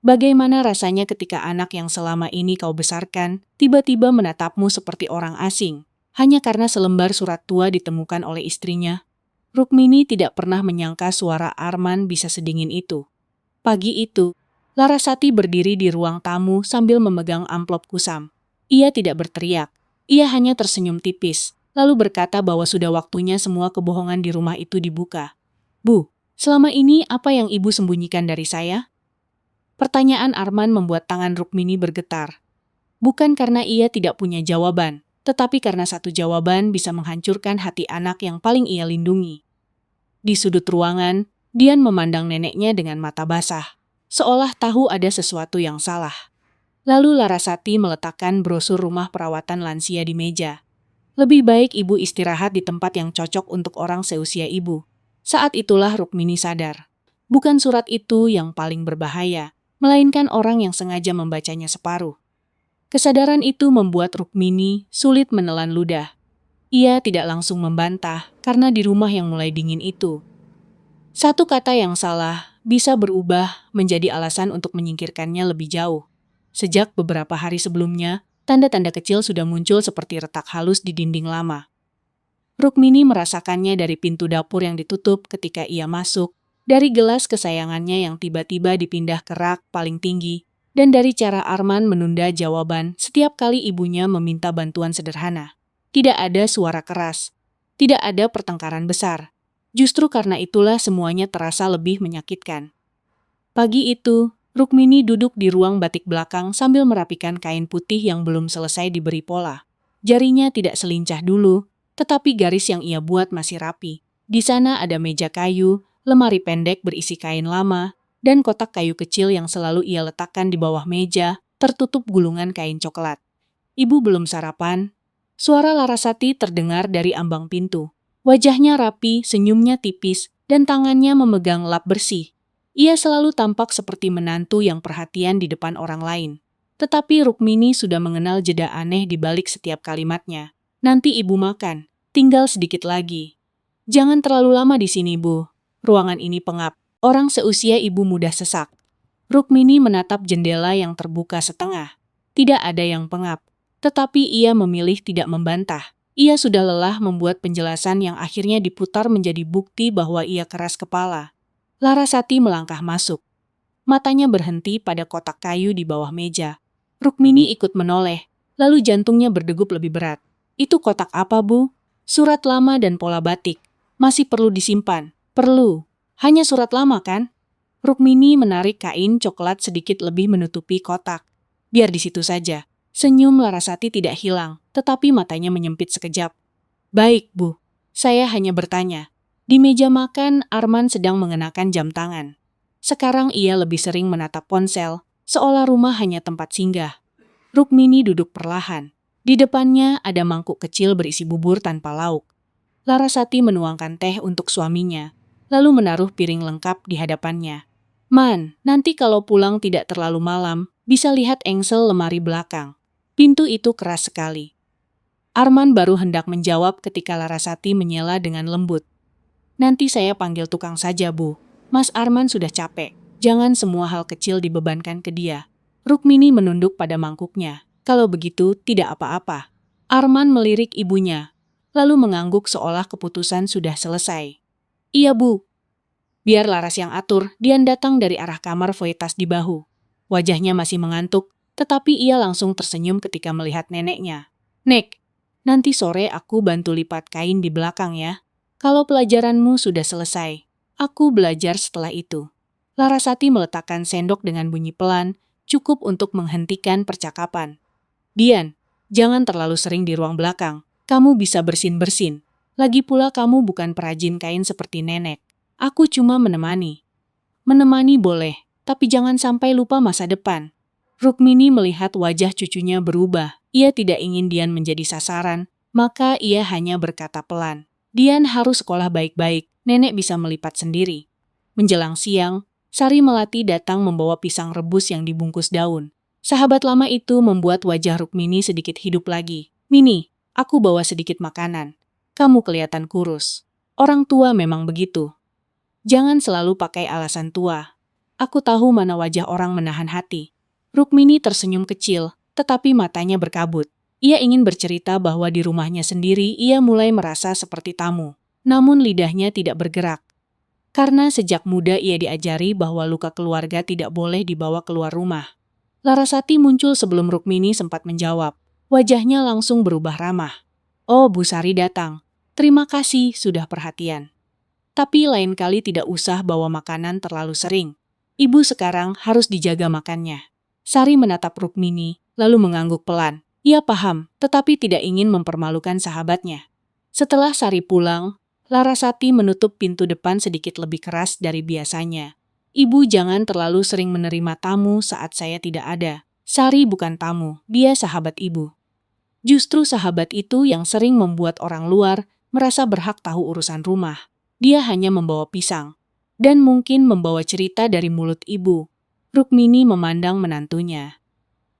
Bagaimana rasanya ketika anak yang selama ini kau besarkan, tiba-tiba menatapmu seperti orang asing, hanya karena selembar surat tua ditemukan oleh istrinya? Rukmini tidak pernah menyangka suara Arman bisa sedingin itu. Pagi itu, Larasati berdiri di ruang tamu sambil memegang amplop kusam. Ia tidak berteriak, ia hanya tersenyum tipis, lalu berkata bahwa sudah waktunya semua kebohongan di rumah itu dibuka. Bu, selama ini apa yang ibu sembunyikan dari saya? Pertanyaan Arman membuat tangan Rukmini bergetar. Bukan karena ia tidak punya jawaban, tetapi karena satu jawaban bisa menghancurkan hati anak yang paling ia lindungi. Di sudut ruangan, Dian memandang neneknya dengan mata basah, seolah tahu ada sesuatu yang salah. Lalu Larasati meletakkan brosur rumah perawatan lansia di meja. Lebih baik ibu istirahat di tempat yang cocok untuk orang seusia ibu. Saat itulah Rukmini sadar. Bukan surat itu yang paling berbahaya, melainkan orang yang sengaja membacanya separuh. Kesadaran itu membuat Rukmini sulit menelan ludah. Ia tidak langsung membantah karena di rumah yang mulai dingin itu, satu kata yang salah bisa berubah menjadi alasan untuk menyingkirkannya lebih jauh. Sejak beberapa hari sebelumnya, tanda-tanda kecil sudah muncul seperti retak halus di dinding lama. Rukmini merasakannya dari pintu dapur yang ditutup ketika ia masuk, dari gelas kesayangannya yang tiba-tiba dipindah ke rak paling tinggi, dan dari cara Arman menunda jawaban setiap kali ibunya meminta bantuan sederhana. Tidak ada suara keras, tidak ada pertengkaran besar. Justru karena itulah semuanya terasa lebih menyakitkan. Pagi itu, Rukmini duduk di ruang batik belakang sambil merapikan kain putih yang belum selesai diberi pola. Jarinya tidak selincah dulu, tetapi garis yang ia buat masih rapi. Di sana ada meja kayu, lemari pendek berisi kain lama, dan kotak kayu kecil yang selalu ia letakkan di bawah meja, tertutup gulungan kain coklat. Ibu belum sarapan. Suara Larasati terdengar dari ambang pintu. Wajahnya rapi, senyumnya tipis, dan tangannya memegang lap bersih. Ia selalu tampak seperti menantu yang perhatian di depan orang lain. Tetapi Rukmini sudah mengenal jeda aneh di balik setiap kalimatnya. Nanti ibu makan, tinggal sedikit lagi. Jangan terlalu lama di sini, Bu. Ruangan ini pengap. Orang seusia ibu mudah sesak. Rukmini menatap jendela yang terbuka setengah. Tidak ada yang pengap. Tetapi ia memilih tidak membantah. Ia sudah lelah membuat penjelasan yang akhirnya diputar menjadi bukti bahwa ia keras kepala. Larasati melangkah masuk. Matanya berhenti pada kotak kayu di bawah meja. Rukmini ikut menoleh, lalu jantungnya berdegup lebih berat. Itu kotak apa, Bu? Surat lama dan pola batik. Masih perlu disimpan. Perlu. Hanya surat lama, kan? Rukmini menarik kain coklat sedikit lebih menutupi kotak. Biar di situ saja. Senyum Larasati tidak hilang, tetapi matanya menyempit sekejap. Baik, Bu. Saya hanya bertanya. Di meja makan, Arman sedang mengenakan jam tangan. Sekarang ia lebih sering menatap ponsel, seolah rumah hanya tempat singgah. Rukmini duduk perlahan. Di depannya ada mangkuk kecil berisi bubur tanpa lauk. Larasati menuangkan teh untuk suaminya, lalu menaruh piring lengkap di hadapannya. Man, nanti kalau pulang tidak terlalu malam, bisa lihat engsel lemari belakang. Pintu itu keras sekali. Arman baru hendak menjawab ketika Larasati menyela dengan lembut. Nanti saya panggil tukang saja, Bu. Mas Arman sudah capek. Jangan semua hal kecil dibebankan ke dia. Rukmini menunduk pada mangkuknya. Kalau begitu, tidak apa-apa. Arman melirik ibunya, lalu mengangguk seolah keputusan sudah selesai. Iya, Bu. Biar Laras yang atur, Dian datang dari arah kamar voitas di bahu. Wajahnya masih mengantuk, tetapi ia langsung tersenyum ketika melihat neneknya. Nek, nanti sore aku bantu lipat kain di belakang ya. Kalau pelajaranmu sudah selesai, aku belajar setelah itu. Larasati meletakkan sendok dengan bunyi pelan, cukup untuk menghentikan percakapan. Dian, jangan terlalu sering di ruang belakang. Kamu bisa bersin-bersin. Lagi pula kamu bukan perajin kain seperti nenek. Aku cuma menemani. Menemani boleh, tapi jangan sampai lupa masa depan. Rukmini melihat wajah cucunya berubah. Ia tidak ingin Dian menjadi sasaran, maka ia hanya berkata pelan. Dian harus sekolah baik-baik, nenek bisa melipat sendiri. Menjelang siang, Sari Melati datang membawa pisang rebus yang dibungkus daun. Sahabat lama itu membuat wajah Rukmini sedikit hidup lagi. Mini, aku bawa sedikit makanan. Kamu kelihatan kurus. Orang tua memang begitu. Jangan selalu pakai alasan tua. Aku tahu mana wajah orang menahan hati. Rukmini tersenyum kecil, tetapi matanya berkabut. Ia ingin bercerita bahwa di rumahnya sendiri ia mulai merasa seperti tamu. Namun lidahnya tidak bergerak. Karena sejak muda ia diajari bahwa luka keluarga tidak boleh dibawa keluar rumah. Larasati muncul sebelum Rukmini sempat menjawab. Wajahnya langsung berubah ramah. Oh, Bu Sari datang. Terima kasih sudah perhatian. Tapi lain kali tidak usah bawa makanan terlalu sering. Ibu sekarang harus dijaga makannya. Sari menatap Rukmini, lalu mengangguk pelan. Ia paham, tetapi tidak ingin mempermalukan sahabatnya. Setelah Sari pulang, Larasati menutup pintu depan sedikit lebih keras dari biasanya. Ibu jangan terlalu sering menerima tamu saat saya tidak ada. Sari bukan tamu, dia sahabat ibu. Justru sahabat itu yang sering membuat orang luar merasa berhak tahu urusan rumah. Dia hanya membawa pisang, dan mungkin membawa cerita dari mulut ibu. Rukmini memandang menantunya.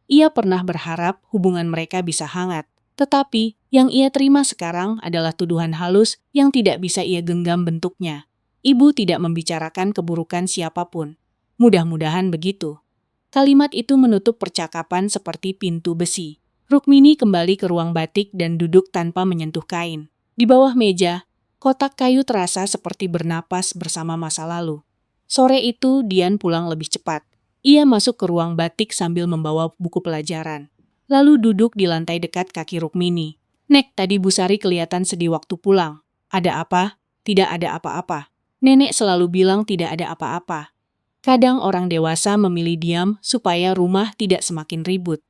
Ia pernah berharap hubungan mereka bisa hangat, tetapi yang ia terima sekarang adalah tuduhan halus yang tidak bisa ia genggam bentuknya. Ibu tidak membicarakan keburukan siapapun. Mudah-mudahan begitu. Kalimat itu menutup percakapan seperti pintu besi. Rukmini kembali ke ruang batik dan duduk tanpa menyentuh kain. Di bawah meja, kotak kayu terasa seperti bernapas bersama masa lalu. Sore itu, Dian pulang lebih cepat. Ia masuk ke ruang batik sambil membawa buku pelajaran. Lalu duduk di lantai dekat kaki Rukmini. Nek, tadi Bu Sari kelihatan sedih waktu pulang. Ada apa? Tidak ada apa-apa. Nenek selalu bilang tidak ada apa-apa. Kadang orang dewasa memilih diam supaya rumah tidak semakin ribut.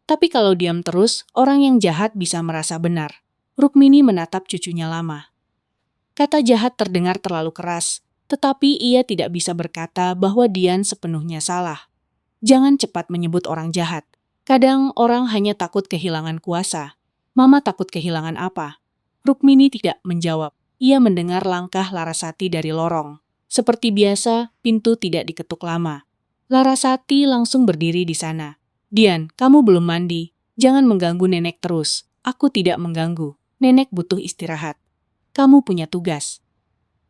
Tapi kalau diam terus, orang yang jahat bisa merasa benar. Rukmini menatap cucunya lama. Kata jahat terdengar terlalu keras, tetapi ia tidak bisa berkata bahwa Dian sepenuhnya salah. Jangan cepat menyebut orang jahat. Kadang orang hanya takut kehilangan kuasa. Mama takut kehilangan apa? Rukmini tidak menjawab. Ia mendengar langkah Larasati dari lorong. Seperti biasa, pintu tidak diketuk lama. Larasati langsung berdiri di sana. Dian, kamu belum mandi. Jangan mengganggu nenek terus. Aku tidak mengganggu. Nenek butuh istirahat. Kamu punya tugas.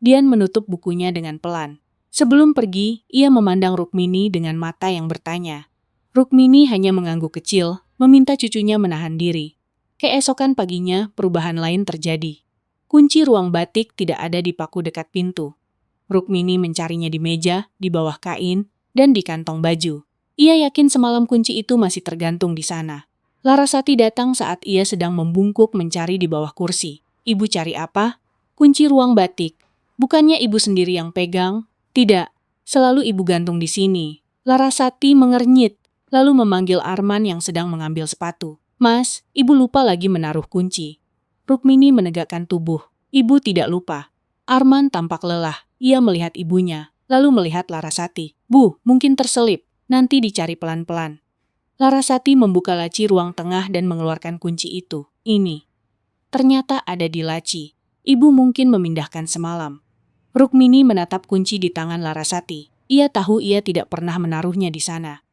Dian menutup bukunya dengan pelan. Sebelum pergi, ia memandang Rukmini dengan mata yang bertanya. Rukmini hanya mengangguk kecil, meminta cucunya menahan diri. Keesokan paginya, perubahan lain terjadi. Kunci ruang batik tidak ada di paku dekat pintu. Rukmini mencarinya di meja, di bawah kain, dan di kantong baju. Ia yakin semalam kunci itu masih tergantung di sana. Larasati datang saat ia sedang membungkuk mencari di bawah kursi. Ibu cari apa? Kunci ruang batik. Bukannya ibu sendiri yang pegang? Tidak, selalu ibu gantung di sini. Larasati mengernyit, lalu memanggil Arman yang sedang mengambil sepatu. Mas, ibu lupa lagi menaruh kunci. Rukmini menegakkan tubuh. Ibu tidak lupa. Arman tampak lelah. Ia melihat ibunya, lalu melihat Larasati. Bu, mungkin terselip. Nanti dicari pelan-pelan. Larasati membuka laci ruang tengah dan mengeluarkan kunci itu. Ini. Ternyata ada di laci. Ibu mungkin memindahkan semalam. Rukmini menatap kunci di tangan Larasati. Ia tahu ia tidak pernah menaruhnya di sana.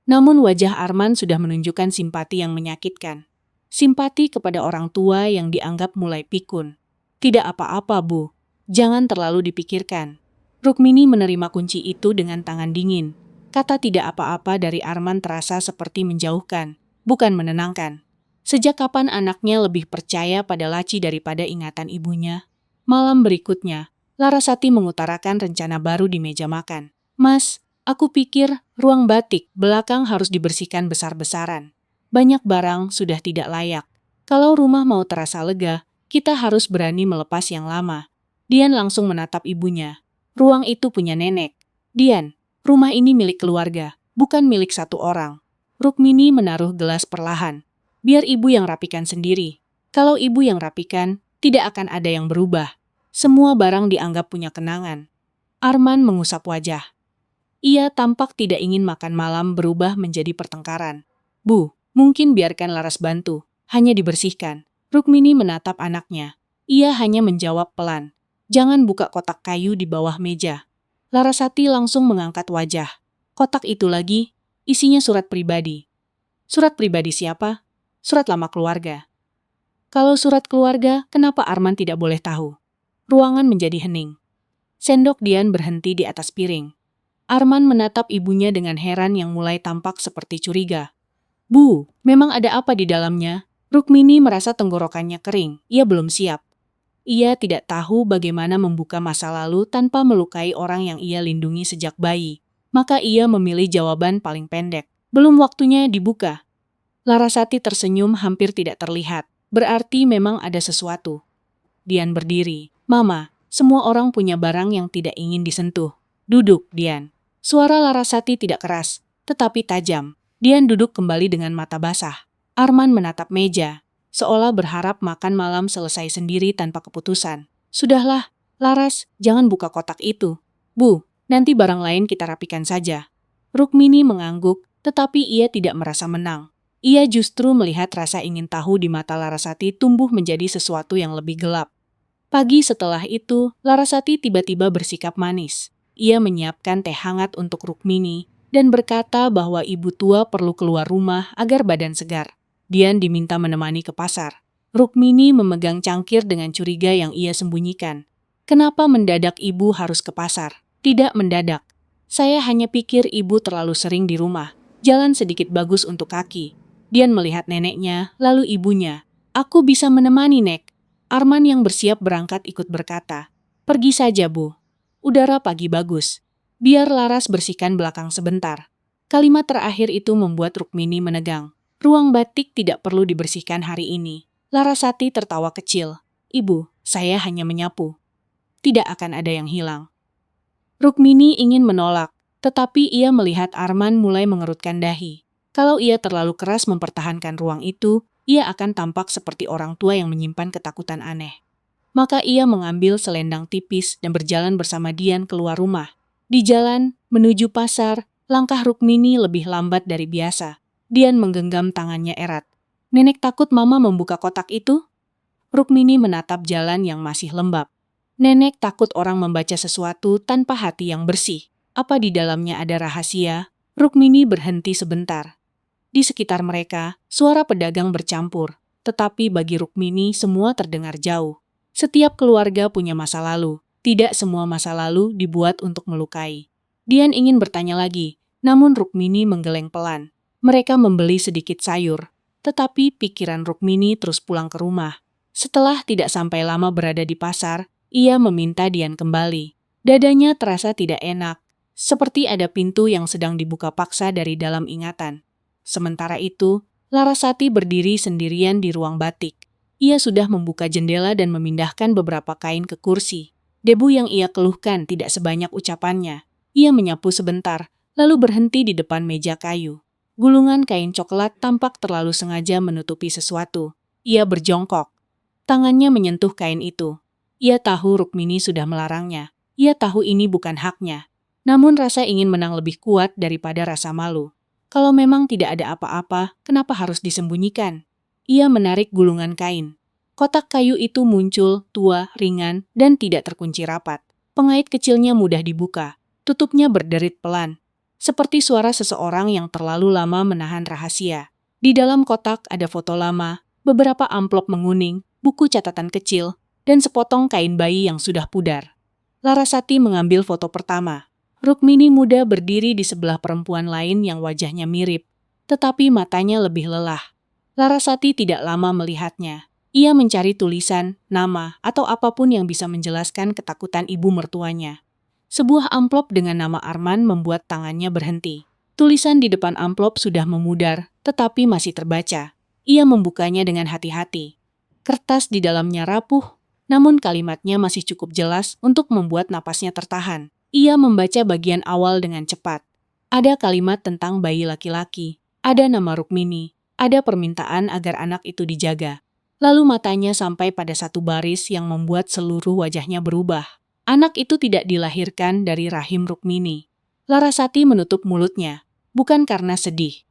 Namun wajah Arman sudah menunjukkan simpati yang menyakitkan. Simpati kepada orang tua yang dianggap mulai pikun. Tidak apa-apa, Bu. Jangan terlalu dipikirkan. Rukmini menerima kunci itu dengan tangan dingin. Kata tidak apa-apa dari Arman terasa seperti menjauhkan, bukan menenangkan. Sejak kapan anaknya lebih percaya pada laci daripada ingatan ibunya? Malam berikutnya, Larasati mengutarakan rencana baru di meja makan. Mas, aku pikir ruang batik belakang harus dibersihkan besar-besaran. Banyak barang sudah tidak layak. Kalau rumah mau terasa lega, kita harus berani melepas yang lama. Dian langsung menatap ibunya. Ruang itu punya nenek. Dian, rumah ini milik keluarga, bukan milik satu orang. Rukmini menaruh gelas perlahan. Biar ibu yang rapikan sendiri. Kalau ibu yang rapikan, tidak akan ada yang berubah. Semua barang dianggap punya kenangan. Arman mengusap wajah. Ia tampak tidak ingin makan malam berubah menjadi pertengkaran. Bu, mungkin biarkan Laras bantu, hanya dibersihkan. Rukmini menatap anaknya. Ia hanya menjawab pelan. Jangan buka kotak kayu di bawah meja. Larasati langsung mengangkat wajah. Kotak itu lagi, isinya surat pribadi. Surat pribadi siapa? Surat lama keluarga. Kalau surat keluarga, kenapa Arman tidak boleh tahu? Ruangan menjadi hening. Sendok Dian berhenti di atas piring. Arman menatap ibunya dengan heran yang mulai tampak seperti curiga. Bu, memang ada apa di dalamnya? Rukmini merasa tenggorokannya kering, ia belum siap. Ia tidak tahu bagaimana membuka masa lalu tanpa melukai orang yang ia lindungi sejak bayi. Maka ia memilih jawaban paling pendek. Belum waktunya dibuka. Larasati tersenyum hampir tidak terlihat. Berarti memang ada sesuatu. Dian berdiri. Mama, semua orang punya barang yang tidak ingin disentuh. Duduk, Dian. Suara Larasati tidak keras, tetapi tajam. Dian duduk kembali dengan mata basah. Arman menatap meja, seolah berharap makan malam selesai sendiri tanpa keputusan. Sudahlah, Laras, jangan buka kotak itu. Bu, nanti barang lain kita rapikan saja. Rukmini mengangguk, tetapi ia tidak merasa menang. Ia justru melihat rasa ingin tahu di mata Larasati tumbuh menjadi sesuatu yang lebih gelap. Pagi setelah itu, Larasati tiba-tiba bersikap manis. Ia menyiapkan teh hangat untuk Rukmini dan berkata bahwa ibu tua perlu keluar rumah agar badan segar. Dian diminta menemani ke pasar. Rukmini memegang cangkir dengan curiga yang ia sembunyikan. Kenapa mendadak ibu harus ke pasar? Tidak mendadak. Saya hanya pikir ibu terlalu sering di rumah. Jalan sedikit bagus untuk kaki. Dian melihat neneknya, lalu ibunya. Aku bisa menemani, Nek. Arman yang bersiap berangkat ikut berkata, pergi saja, Bu. Udara pagi bagus. Biar Laras bersihkan belakang sebentar. Kalimat terakhir itu membuat Rukmini menegang. Ruang batik tidak perlu dibersihkan hari ini. Larasati tertawa kecil. Ibu, saya hanya menyapu. Tidak akan ada yang hilang. Rukmini ingin menolak, tetapi ia melihat Arman mulai mengerutkan dahi. Kalau ia terlalu keras mempertahankan ruang itu, ia akan tampak seperti orang tua yang menyimpan ketakutan aneh. Maka ia mengambil selendang tipis dan berjalan bersama Dian keluar rumah. Di jalan, menuju pasar, langkah Rukmini lebih lambat dari biasa. Dian menggenggam tangannya erat. Nenek takut mama membuka kotak itu? Rukmini menatap jalan yang masih lembab. Nenek takut orang membaca sesuatu tanpa hati yang bersih. Apa di dalamnya ada rahasia? Rukmini berhenti sebentar. Di sekitar mereka, suara pedagang bercampur. Tetapi bagi Rukmini semua terdengar jauh. Setiap keluarga punya masa lalu. Tidak semua masa lalu dibuat untuk melukai. Dian ingin bertanya lagi, namun Rukmini menggeleng pelan. Mereka membeli sedikit sayur, tetapi pikiran Rukmini terus pulang ke rumah. Setelah tidak sampai lama berada di pasar, ia meminta Dian kembali. Dadanya terasa tidak enak, seperti ada pintu yang sedang dibuka paksa dari dalam ingatan. Sementara itu, Larasati berdiri sendirian di ruang batik. Ia sudah membuka jendela dan memindahkan beberapa kain ke kursi. Debu yang ia keluhkan tidak sebanyak ucapannya. Ia menyapu sebentar, lalu berhenti di depan meja kayu. Gulungan kain coklat tampak terlalu sengaja menutupi sesuatu. Ia berjongkok. Tangannya menyentuh kain itu. Ia tahu Rukmini sudah melarangnya. Ia tahu ini bukan haknya. Namun rasa ingin menang lebih kuat daripada rasa malu. Kalau memang tidak ada apa-apa, kenapa harus disembunyikan? Ia menarik gulungan kain. Kotak kayu itu muncul, tua, ringan, dan tidak terkunci rapat. Pengait kecilnya mudah dibuka. Tutupnya berderit pelan. Seperti suara seseorang yang terlalu lama menahan rahasia. Di dalam kotak ada foto lama, beberapa amplop menguning, buku catatan kecil, dan sepotong kain bayi yang sudah pudar. Larasati mengambil foto pertama. Rukmini muda berdiri di sebelah perempuan lain yang wajahnya mirip, tetapi matanya lebih lelah. Larasati tidak lama melihatnya. Ia mencari tulisan, nama, atau apapun yang bisa menjelaskan ketakutan ibu mertuanya. Sebuah amplop dengan nama Arman membuat tangannya berhenti. Tulisan di depan amplop sudah memudar, tetapi masih terbaca. Ia membukanya dengan hati-hati. Kertas di dalamnya rapuh, namun kalimatnya masih cukup jelas untuk membuat napasnya tertahan. Ia membaca bagian awal dengan cepat. Ada kalimat tentang bayi laki-laki, ada nama Rukmini, ada permintaan agar anak itu dijaga. Lalu matanya sampai pada satu baris yang membuat seluruh wajahnya berubah. Anak itu tidak dilahirkan dari rahim Rukmini. Larasati menutup mulutnya, bukan karena sedih,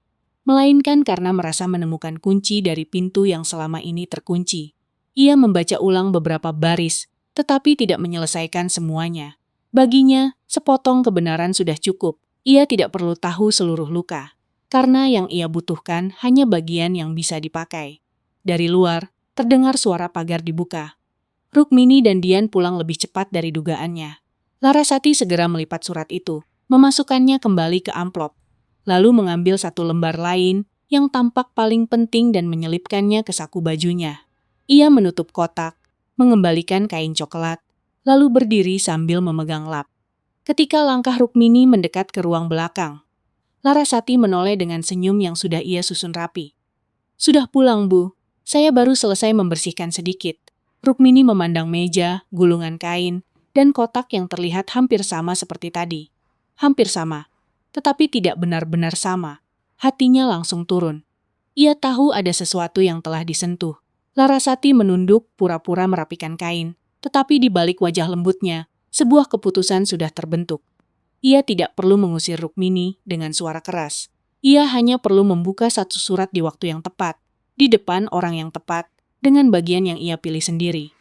melainkan karena merasa menemukan kunci dari pintu yang selama ini terkunci. Ia membaca ulang beberapa baris, tetapi tidak menyelesaikan semuanya. Baginya, sepotong kebenaran sudah cukup. Ia tidak perlu tahu seluruh luka. Karena yang ia butuhkan hanya bagian yang bisa dipakai. Dari luar, terdengar suara pagar dibuka. Rukmini dan Dian pulang lebih cepat dari dugaannya. Larasati segera melipat surat itu. memasukkannya kembali ke amplop, lalu mengambil satu lembar lain yang tampak paling penting dan menyelipkannya ke saku bajunya. Ia menutup kotak, mengembalikan kain coklat, lalu berdiri sambil memegang lap. Ketika langkah Rukmini mendekat ke ruang belakang, Larasati menoleh dengan senyum yang sudah ia susun rapi. "Sudah pulang, Bu. Saya baru selesai membersihkan sedikit." Rukmini memandang meja, gulungan kain, dan kotak yang terlihat hampir sama seperti tadi. Hampir sama, tetapi tidak benar-benar sama. Hatinya langsung turun. Ia tahu ada sesuatu yang telah disentuh. Larasati menunduk, pura-pura merapikan kain, tetapi di balik wajah lembutnya, sebuah keputusan sudah terbentuk. Ia tidak perlu mengusir Rukmini dengan suara keras. Ia hanya perlu membuka satu surat di waktu yang tepat, di depan orang yang tepat, dengan bagian yang ia pilih sendiri.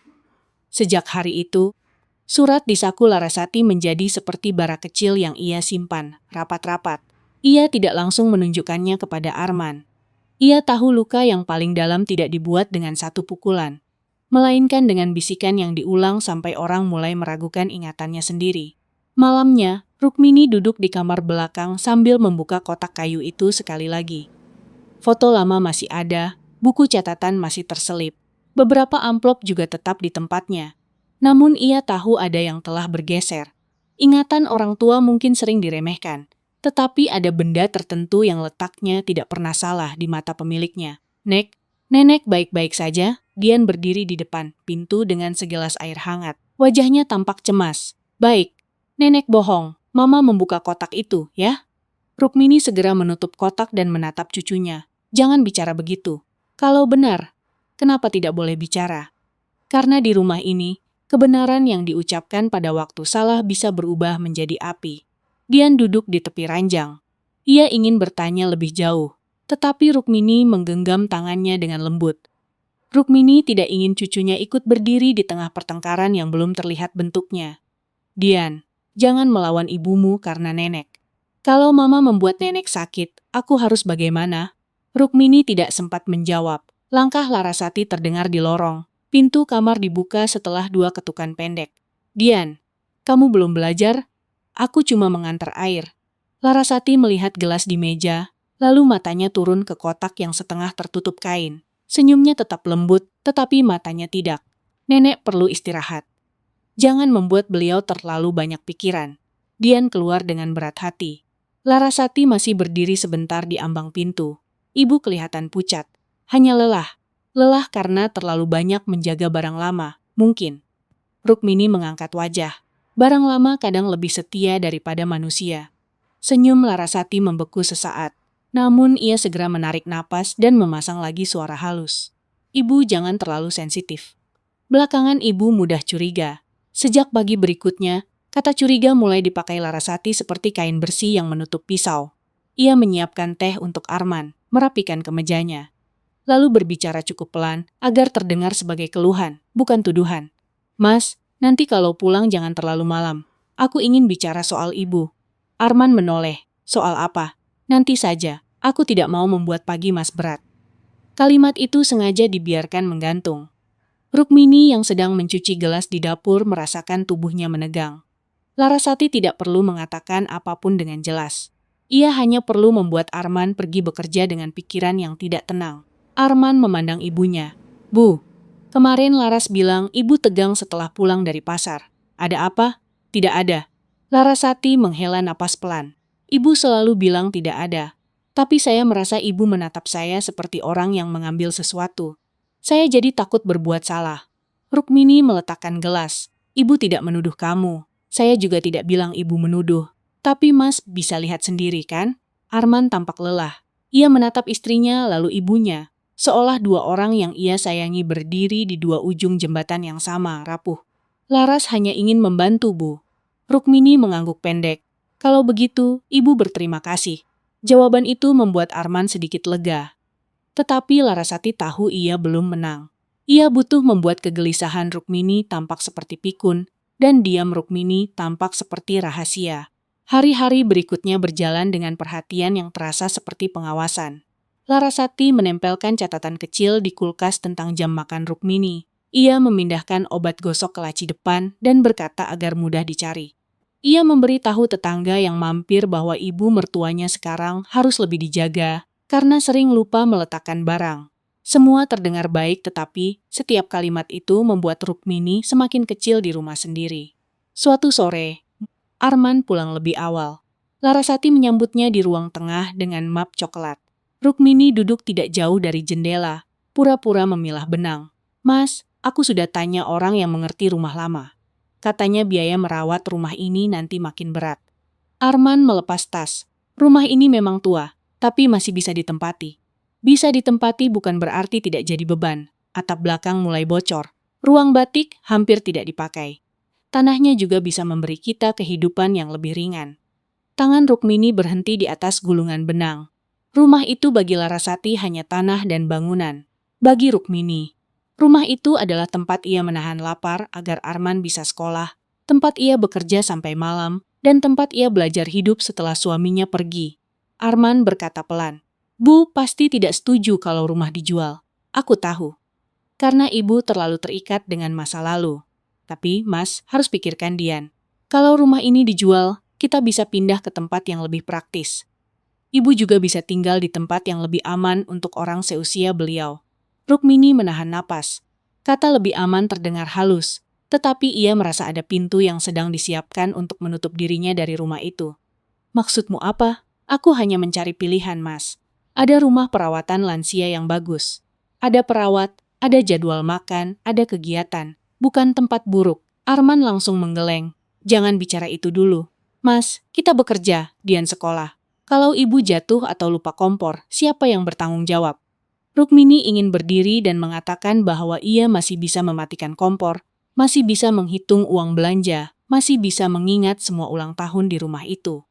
Sejak hari itu, surat di saku Larasati menjadi seperti bara kecil yang ia simpan, rapat-rapat. Ia tidak langsung menunjukkannya kepada Arman. Ia tahu luka yang paling dalam tidak dibuat dengan satu pukulan, melainkan dengan bisikan yang diulang sampai orang mulai meragukan ingatannya sendiri. Malamnya, Rukmini duduk di kamar belakang sambil membuka kotak kayu itu sekali lagi. Foto lama masih ada, buku catatan masih terselip. Beberapa amplop juga tetap di tempatnya. Namun ia tahu ada yang telah bergeser. Ingatan orang tua mungkin sering diremehkan, tetapi ada benda tertentu yang letaknya tidak pernah salah di mata pemiliknya. Nenek baik-baik saja." Dian berdiri di depan pintu dengan segelas air hangat. Wajahnya tampak cemas. "Baik, Nenek bohong. Mama membuka kotak itu, ya?" Rukmini segera menutup kotak dan menatap cucunya. "Jangan bicara begitu. Kalau benar, kenapa tidak boleh bicara? Karena di rumah ini, kebenaran yang diucapkan pada waktu salah bisa berubah menjadi api." Dian duduk di tepi ranjang. Ia ingin bertanya lebih jauh, tetapi Rukmini menggenggam tangannya dengan lembut. Rukmini tidak ingin cucunya ikut berdiri di tengah pertengkaran yang belum terlihat bentuknya. "Dian, jangan melawan ibumu karena nenek. Kalau mama membuat nenek sakit, aku harus bagaimana?" Rukmini tidak sempat menjawab. Langkah Larasati terdengar di lorong. Pintu kamar dibuka setelah 2 ketukan pendek. "Dian, kamu belum belajar? Aku cuma mengantar air." Larasati melihat gelas di meja, lalu matanya turun ke kotak yang setengah tertutup kain. Senyumnya tetap lembut, tetapi matanya tidak. "Nenek perlu istirahat. Jangan membuat beliau terlalu banyak pikiran." Dian keluar dengan berat hati. Larasati masih berdiri sebentar di ambang pintu. Ibu kelihatan pucat. Hanya lelah. Lelah karena terlalu banyak menjaga barang lama, mungkin. Rukmini mengangkat wajah. Barang lama kadang lebih setia daripada manusia. Senyum Larasati membeku sesaat. Namun ia segera menarik napas dan memasang lagi suara halus. "Ibu jangan terlalu sensitif." Belakangan ibu mudah curiga. Sejak pagi berikutnya, kata curiga mulai dipakai Larasati seperti kain bersih yang menutup pisau. Ia menyiapkan teh untuk Arman, merapikan kemejanya. Lalu berbicara cukup pelan agar terdengar sebagai keluhan, bukan tuduhan. "Mas, nanti kalau pulang jangan terlalu malam. Aku ingin bicara soal ibu." Arman menoleh. "Soal apa?" "Nanti saja. Aku tidak mau membuat pagi Mas berat." Kalimat itu sengaja dibiarkan menggantung. Rukmini yang sedang mencuci gelas di dapur merasakan tubuhnya menegang. Larasati tidak perlu mengatakan apapun dengan jelas. Ia hanya perlu membuat Arman pergi bekerja dengan pikiran yang tidak tenang. Arman memandang ibunya. "Bu, kemarin Laras bilang ibu tegang setelah pulang dari pasar. Ada apa?" "Tidak ada." Larasati menghela napas pelan. "Ibu selalu bilang tidak ada. Tapi saya merasa ibu menatap saya seperti orang yang mengambil sesuatu. Saya jadi takut berbuat salah." Rukmini meletakkan gelas. "Ibu tidak menuduh kamu. Saya juga tidak bilang ibu menuduh. Tapi Mas bisa lihat sendiri kan?" Arman tampak lelah. Ia menatap istrinya lalu ibunya. Seolah 2 orang yang ia sayangi berdiri di 2 ujung jembatan yang sama, rapuh. "Laras hanya ingin membantu, Bu." Rukmini mengangguk pendek. "Kalau begitu, ibu berterima kasih." Jawaban itu membuat Arman sedikit lega. Tetapi Larasati tahu ia belum menang. Ia butuh membuat kegelisahan Rukmini tampak seperti pikun, dan diam Rukmini tampak seperti rahasia. Hari-hari berikutnya berjalan dengan perhatian yang terasa seperti pengawasan. Larasati menempelkan catatan kecil di kulkas tentang jam makan Rukmini. Ia memindahkan obat gosok ke laci depan dan berkata agar mudah dicari. Ia memberi tahu tetangga yang mampir bahwa ibu mertuanya sekarang harus lebih dijaga karena sering lupa meletakkan barang. Semua terdengar baik, tetapi setiap kalimat itu membuat Rukmini semakin kecil di rumah sendiri. Suatu sore, Arman pulang lebih awal. Larasati menyambutnya di ruang tengah dengan map coklat. Rukmini duduk tidak jauh dari jendela, pura-pura memilah benang. "Mas, aku sudah tanya orang yang mengerti rumah lama. Katanya biaya merawat rumah ini nanti makin berat." Arman melepas tas. "Rumah ini memang tua, tapi masih bisa ditempati." Bisa ditempati bukan berarti tidak jadi beban. Atap belakang mulai bocor. Ruang batik hampir tidak dipakai. Tanahnya juga bisa memberi kita kehidupan yang lebih ringan. Tangan Rukmini berhenti di atas gulungan benang. Rumah itu bagi Larasati hanya tanah dan bangunan. Bagi Rukmini, rumah itu adalah tempat ia menahan lapar agar Arman bisa sekolah, tempat ia bekerja sampai malam, dan tempat ia belajar hidup setelah suaminya pergi. Arman berkata pelan, "Bu pasti tidak setuju kalau rumah dijual. Aku tahu. Karena ibu terlalu terikat dengan masa lalu. Tapi, Mas, harus pikirkan Dian. Kalau rumah ini dijual, kita bisa pindah ke tempat yang lebih praktis. Ibu juga bisa tinggal di tempat yang lebih aman untuk orang seusia beliau." Rukmini menahan napas. Kata lebih aman terdengar halus, tetapi ia merasa ada pintu yang sedang disiapkan untuk menutup dirinya dari rumah itu. "Maksudmu apa?" "Aku hanya mencari pilihan, Mas. Ada rumah perawatan lansia yang bagus. Ada perawat, ada jadwal makan, ada kegiatan. Bukan tempat buruk." Arman langsung menggeleng. "Jangan bicara itu dulu. Mas, kita bekerja, Dian sekolah. Kalau ibu jatuh atau lupa kompor, siapa yang bertanggung jawab?" Rukmini ingin berdiri dan mengatakan bahwa ia masih bisa mematikan kompor, masih bisa menghitung uang belanja, masih bisa mengingat semua ulang tahun di rumah itu.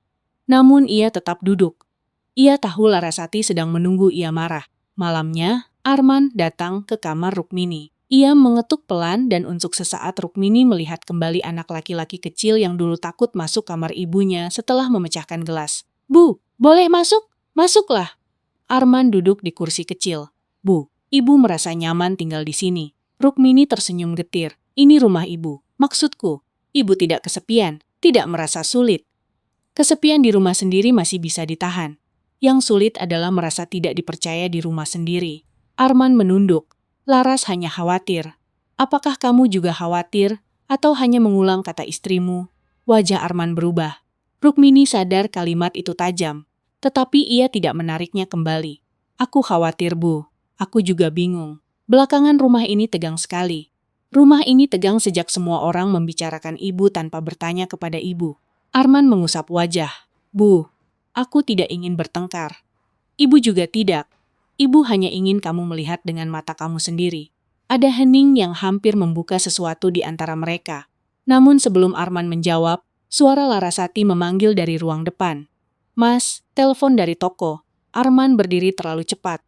Namun ia tetap duduk. Ia tahu Larasati sedang menunggu ia marah. Malamnya, Arman datang ke kamar Rukmini. Ia mengetuk pelan dan untuk sesaat Rukmini melihat kembali anak laki-laki kecil yang dulu takut masuk kamar ibunya setelah memecahkan gelas. "Bu, boleh masuk? Masuklah." Arman duduk di kursi kecil. "Bu, ibu merasa nyaman tinggal di sini." Rukmini tersenyum getir. "Ini rumah ibu. Maksudku, ibu tidak kesepian, tidak merasa sulit." Kesepian di rumah sendiri masih bisa ditahan. Yang sulit adalah merasa tidak dipercaya di rumah sendiri. Arman menunduk. Laras hanya khawatir. "Apakah kamu juga khawatir atau hanya mengulang kata istrimu?" Wajah Arman berubah. Rukmini sadar kalimat itu tajam, tetapi ia tidak menariknya kembali. "Aku khawatir, Bu. Aku juga bingung. Belakangan rumah ini tegang sekali. Rumah ini tegang sejak semua orang membicarakan ibu tanpa bertanya kepada ibu." Arman mengusap wajah. "Bu, aku tidak ingin bertengkar. Ibu juga tidak. Ibu hanya ingin kamu melihat dengan mata kamu sendiri." Ada hening yang hampir membuka sesuatu di antara mereka. Namun sebelum Arman menjawab, suara Larasati memanggil dari ruang depan. "Mas, telepon dari toko." Arman berdiri terlalu cepat.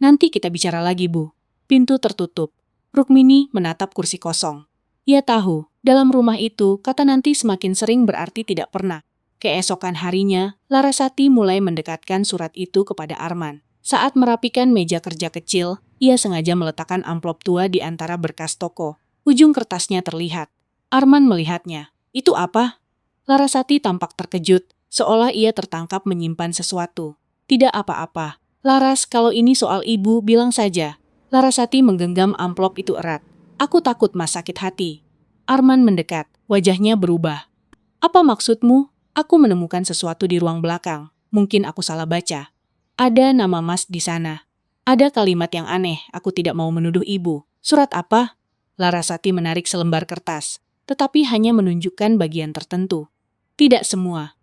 "Nanti kita bicara lagi, Bu." Pintu tertutup. Rukmini menatap kursi kosong. Ia tahu, dalam rumah itu, kata nanti semakin sering berarti tidak pernah. Keesokan harinya, Larasati mulai mendekatkan surat itu kepada Arman. Saat merapikan meja kerja kecil, ia sengaja meletakkan amplop tua di antara berkas toko. Ujung kertasnya terlihat. Arman melihatnya. "Itu apa?" Larasati tampak terkejut, seolah ia tertangkap menyimpan sesuatu. "Tidak apa-apa. Laras, kalau ini soal ibu, bilang saja." Larasati menggenggam amplop itu erat. "Aku takut Mas sakit hati." Arman mendekat, wajahnya berubah. "Apa maksudmu?" "Aku menemukan sesuatu di ruang belakang. Mungkin aku salah baca. Ada nama Mas di sana. Ada kalimat yang aneh, aku tidak mau menuduh ibu." "Surat apa?" Larasati menarik selembar kertas, tetapi hanya menunjukkan bagian tertentu. "Tidak semua.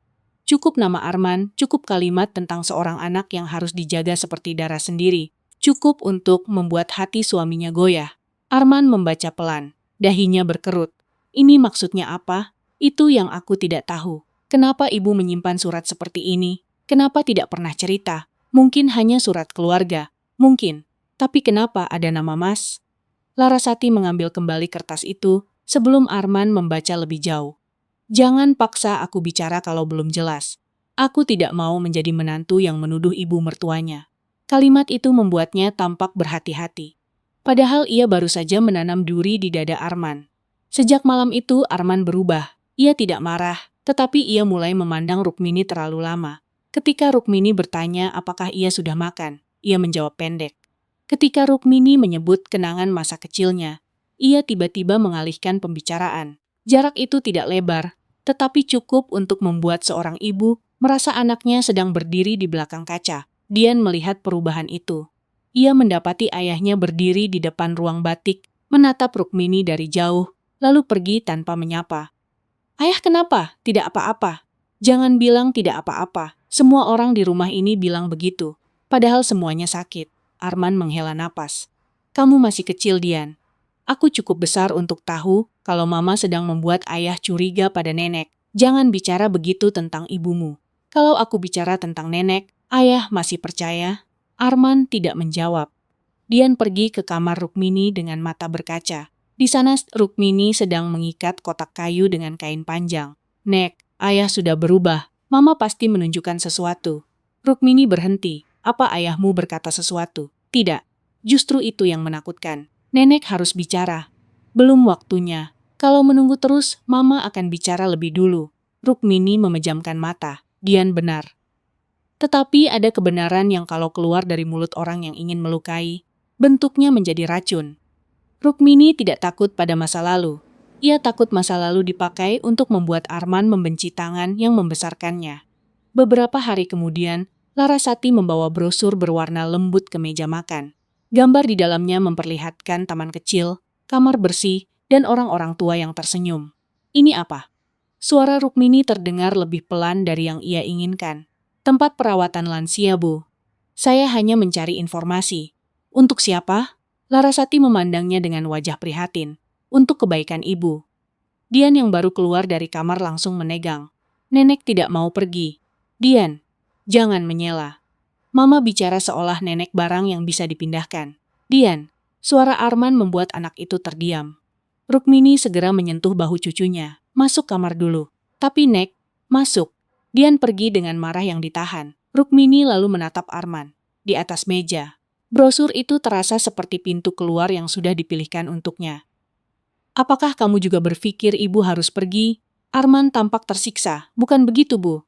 Cukup nama Arman, cukup kalimat tentang seorang anak yang harus dijaga seperti darah sendiri. Cukup untuk membuat hati suaminya goyah." Arman membaca pelan, dahinya berkerut. "Ini maksudnya apa? Itu yang aku tidak tahu. Kenapa ibu menyimpan surat seperti ini? Kenapa tidak pernah cerita? Mungkin hanya surat keluarga. Mungkin. Tapi kenapa ada nama Mas?" Larasati mengambil kembali kertas itu sebelum Arman membaca lebih jauh. "Jangan paksa aku bicara kalau belum jelas. Aku tidak mau menjadi menantu yang menuduh ibu mertuanya." Kalimat itu membuatnya tampak berhati-hati. Padahal ia baru saja menanam duri di dada Arman. Sejak malam itu Arman berubah. Ia tidak marah, Tetapi ia mulai memandang Rukmini terlalu lama. Ketika Rukmini bertanya apakah ia sudah makan, ia menjawab pendek. Ketika Rukmini menyebut kenangan masa kecilnya, ia tiba-tiba mengalihkan pembicaraan. Jarak itu tidak lebar, tetapi cukup untuk membuat seorang ibu merasa anaknya sedang berdiri di belakang kaca. Dian melihat perubahan itu. Ia mendapati ayahnya berdiri di depan ruang batik, menatap Rukmini dari jauh, lalu pergi tanpa menyapa. "Ayah kenapa? Tidak apa-apa." "Jangan bilang tidak apa-apa. Semua orang di rumah ini bilang begitu. Padahal semuanya sakit." Arman menghela napas. "Kamu masih kecil, Dian. Aku cukup besar untuk tahu kalau mama sedang membuat ayah curiga pada nenek. Jangan bicara begitu tentang ibumu." "Kalau aku bicara tentang nenek, ayah masih percaya?" Arman tidak menjawab. Dian pergi ke kamar Rukmini dengan mata berkaca. Di sana Rukmini sedang mengikat kotak kayu dengan kain panjang. "Nek, ayah sudah berubah. Mama pasti menunjukkan sesuatu." Rukmini berhenti. "Apa ayahmu berkata sesuatu?" "Tidak. Justru itu yang menakutkan. Nenek harus bicara." "Belum waktunya. Kalau menunggu terus, Mama akan bicara lebih dulu." Rukmini memejamkan mata. Dian benar. Tetapi ada kebenaran yang kalau keluar dari mulut orang yang ingin melukai, bentuknya menjadi racun. Rukmini tidak takut pada masa lalu. Ia takut masa lalu dipakai untuk membuat Arman membenci tangan yang membesarkannya. Beberapa hari kemudian, Larasati membawa brosur berwarna lembut ke meja makan. Gambar di dalamnya memperlihatkan taman kecil, kamar bersih, dan orang-orang tua yang tersenyum. "Ini apa?" Suara Rukmini terdengar lebih pelan dari yang ia inginkan. "Tempat perawatan lansia, Bu. Saya hanya mencari informasi." "Untuk siapa?" Larasati memandangnya dengan wajah prihatin. "Untuk kebaikan ibu." Dian yang baru keluar dari kamar langsung menegang. "Nenek tidak mau pergi." "Dian, jangan menyela. Mama bicara seolah nenek barang yang bisa dipindahkan." "Dian." Suara Arman membuat anak itu terdiam. Rukmini segera menyentuh bahu cucunya. "Masuk kamar dulu." "Tapi Nek." "Masuk." Dian pergi dengan marah yang ditahan. Rukmini lalu menatap Arman. Di atas meja, brosur itu terasa seperti pintu keluar yang sudah dipilihkan untuknya. "Apakah kamu juga berpikir ibu harus pergi?" Arman tampak tersiksa. "Bukan begitu, Bu."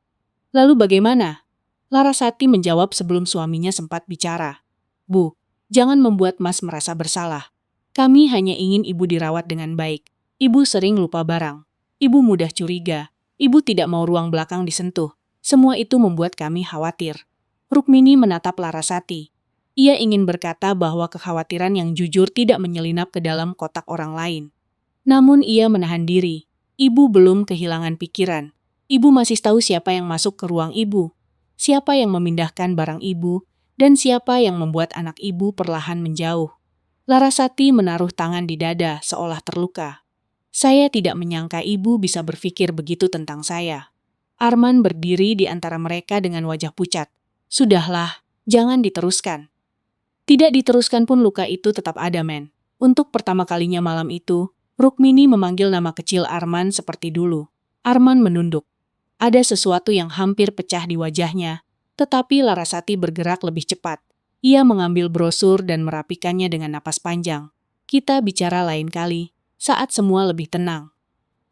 "Lalu bagaimana?" Larasati menjawab sebelum suaminya sempat bicara. "Bu, jangan membuat Mas merasa bersalah. Kami hanya ingin ibu dirawat dengan baik. Ibu sering lupa barang. Ibu mudah curiga. Ibu tidak mau ruang belakang disentuh. Semua itu membuat kami khawatir." Rukmini menatap Larasati. Ia ingin berkata bahwa kekhawatiran yang jujur tidak menyelinap ke dalam kotak orang lain. Namun ia menahan diri. Ibu belum kehilangan pikiran. Ibu masih tahu siapa yang masuk ke ruang ibu, siapa yang memindahkan barang ibu, dan siapa yang membuat anak ibu perlahan menjauh. Larasati menaruh tangan di dada seolah terluka. "Saya tidak menyangka ibu bisa berpikir begitu tentang saya." Arman berdiri di antara mereka dengan wajah pucat. "Sudahlah, jangan diteruskan." Tidak diteruskan pun luka itu tetap ada, Men. Untuk pertama kalinya malam itu, Rukmini memanggil nama kecil Arman seperti dulu. Arman menunduk. Ada sesuatu yang hampir pecah di wajahnya, tetapi Larasati bergerak lebih cepat. Ia mengambil brosur dan merapikannya dengan napas panjang. "Kita bicara lain kali, saat semua lebih tenang."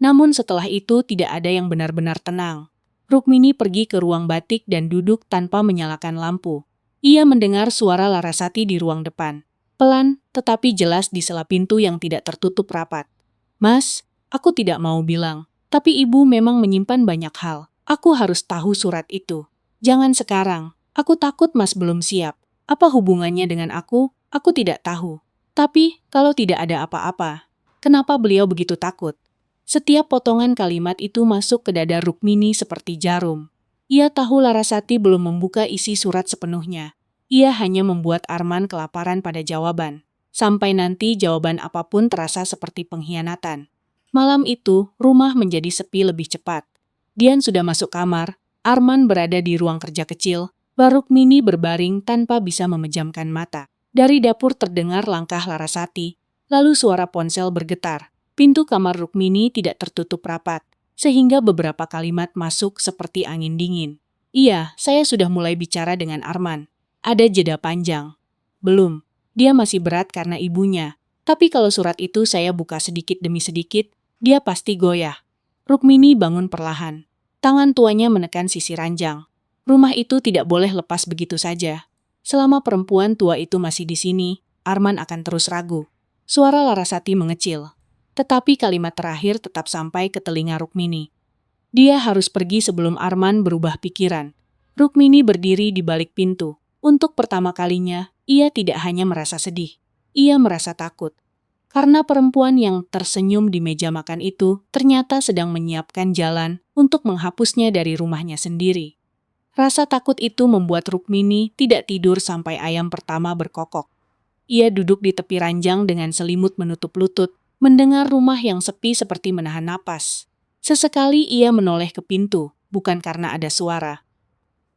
Namun setelah itu tidak ada yang benar-benar tenang. Rukmini pergi ke ruang batik dan duduk tanpa menyalakan lampu. Ia mendengar suara Larasati di ruang depan. Pelan, tetapi jelas di sela pintu yang tidak tertutup rapat. "Mas, aku tidak mau bilang, tapi ibu memang menyimpan banyak hal. Aku harus tahu surat itu." "Jangan sekarang, aku takut Mas belum siap." "Apa hubungannya dengan aku? Aku tidak tahu. Tapi, kalau tidak ada apa-apa, kenapa beliau begitu takut?" Setiap potongan kalimat itu masuk ke dada Rukmini seperti jarum. Ia tahu Larasati belum membuka isi surat sepenuhnya. Ia hanya membuat Arman kelaparan pada jawaban. Sampai nanti jawaban apapun terasa seperti pengkhianatan. Malam itu, rumah menjadi sepi lebih cepat. Dian sudah masuk kamar, Arman berada di ruang kerja kecil, Rukmini berbaring tanpa bisa memejamkan mata. Dari dapur terdengar langkah Larasati, lalu suara ponsel bergetar. Pintu kamar Rukmini tidak tertutup rapat, sehingga beberapa kalimat masuk seperti angin dingin. "Iya, saya sudah mulai bicara dengan Arman." Ada jeda panjang. "Belum, dia masih berat karena ibunya. Tapi kalau surat itu saya buka sedikit demi sedikit, dia pasti goyah." Rukmini bangun perlahan. Tangan tuanya menekan sisi ranjang. Rumah itu tidak boleh lepas begitu saja. Selama perempuan tua itu masih di sini, Arman akan terus ragu. Suara Larasati mengecil. Tetapi kalimat terakhir tetap sampai ke telinga Rukmini. Dia harus pergi sebelum Arman berubah pikiran. Rukmini berdiri di balik pintu. Untuk pertama kalinya, ia tidak hanya merasa sedih. Ia merasa takut. Karena perempuan yang tersenyum di meja makan itu ternyata sedang menyiapkan jalan untuk menghapusnya dari rumahnya sendiri. Rasa takut itu membuat Rukmini tidak tidur sampai ayam pertama berkokok. Ia duduk di tepi ranjang dengan selimut menutup lutut, mendengar rumah yang sepi seperti menahan napas. Sesekali ia menoleh ke pintu, bukan karena ada suara,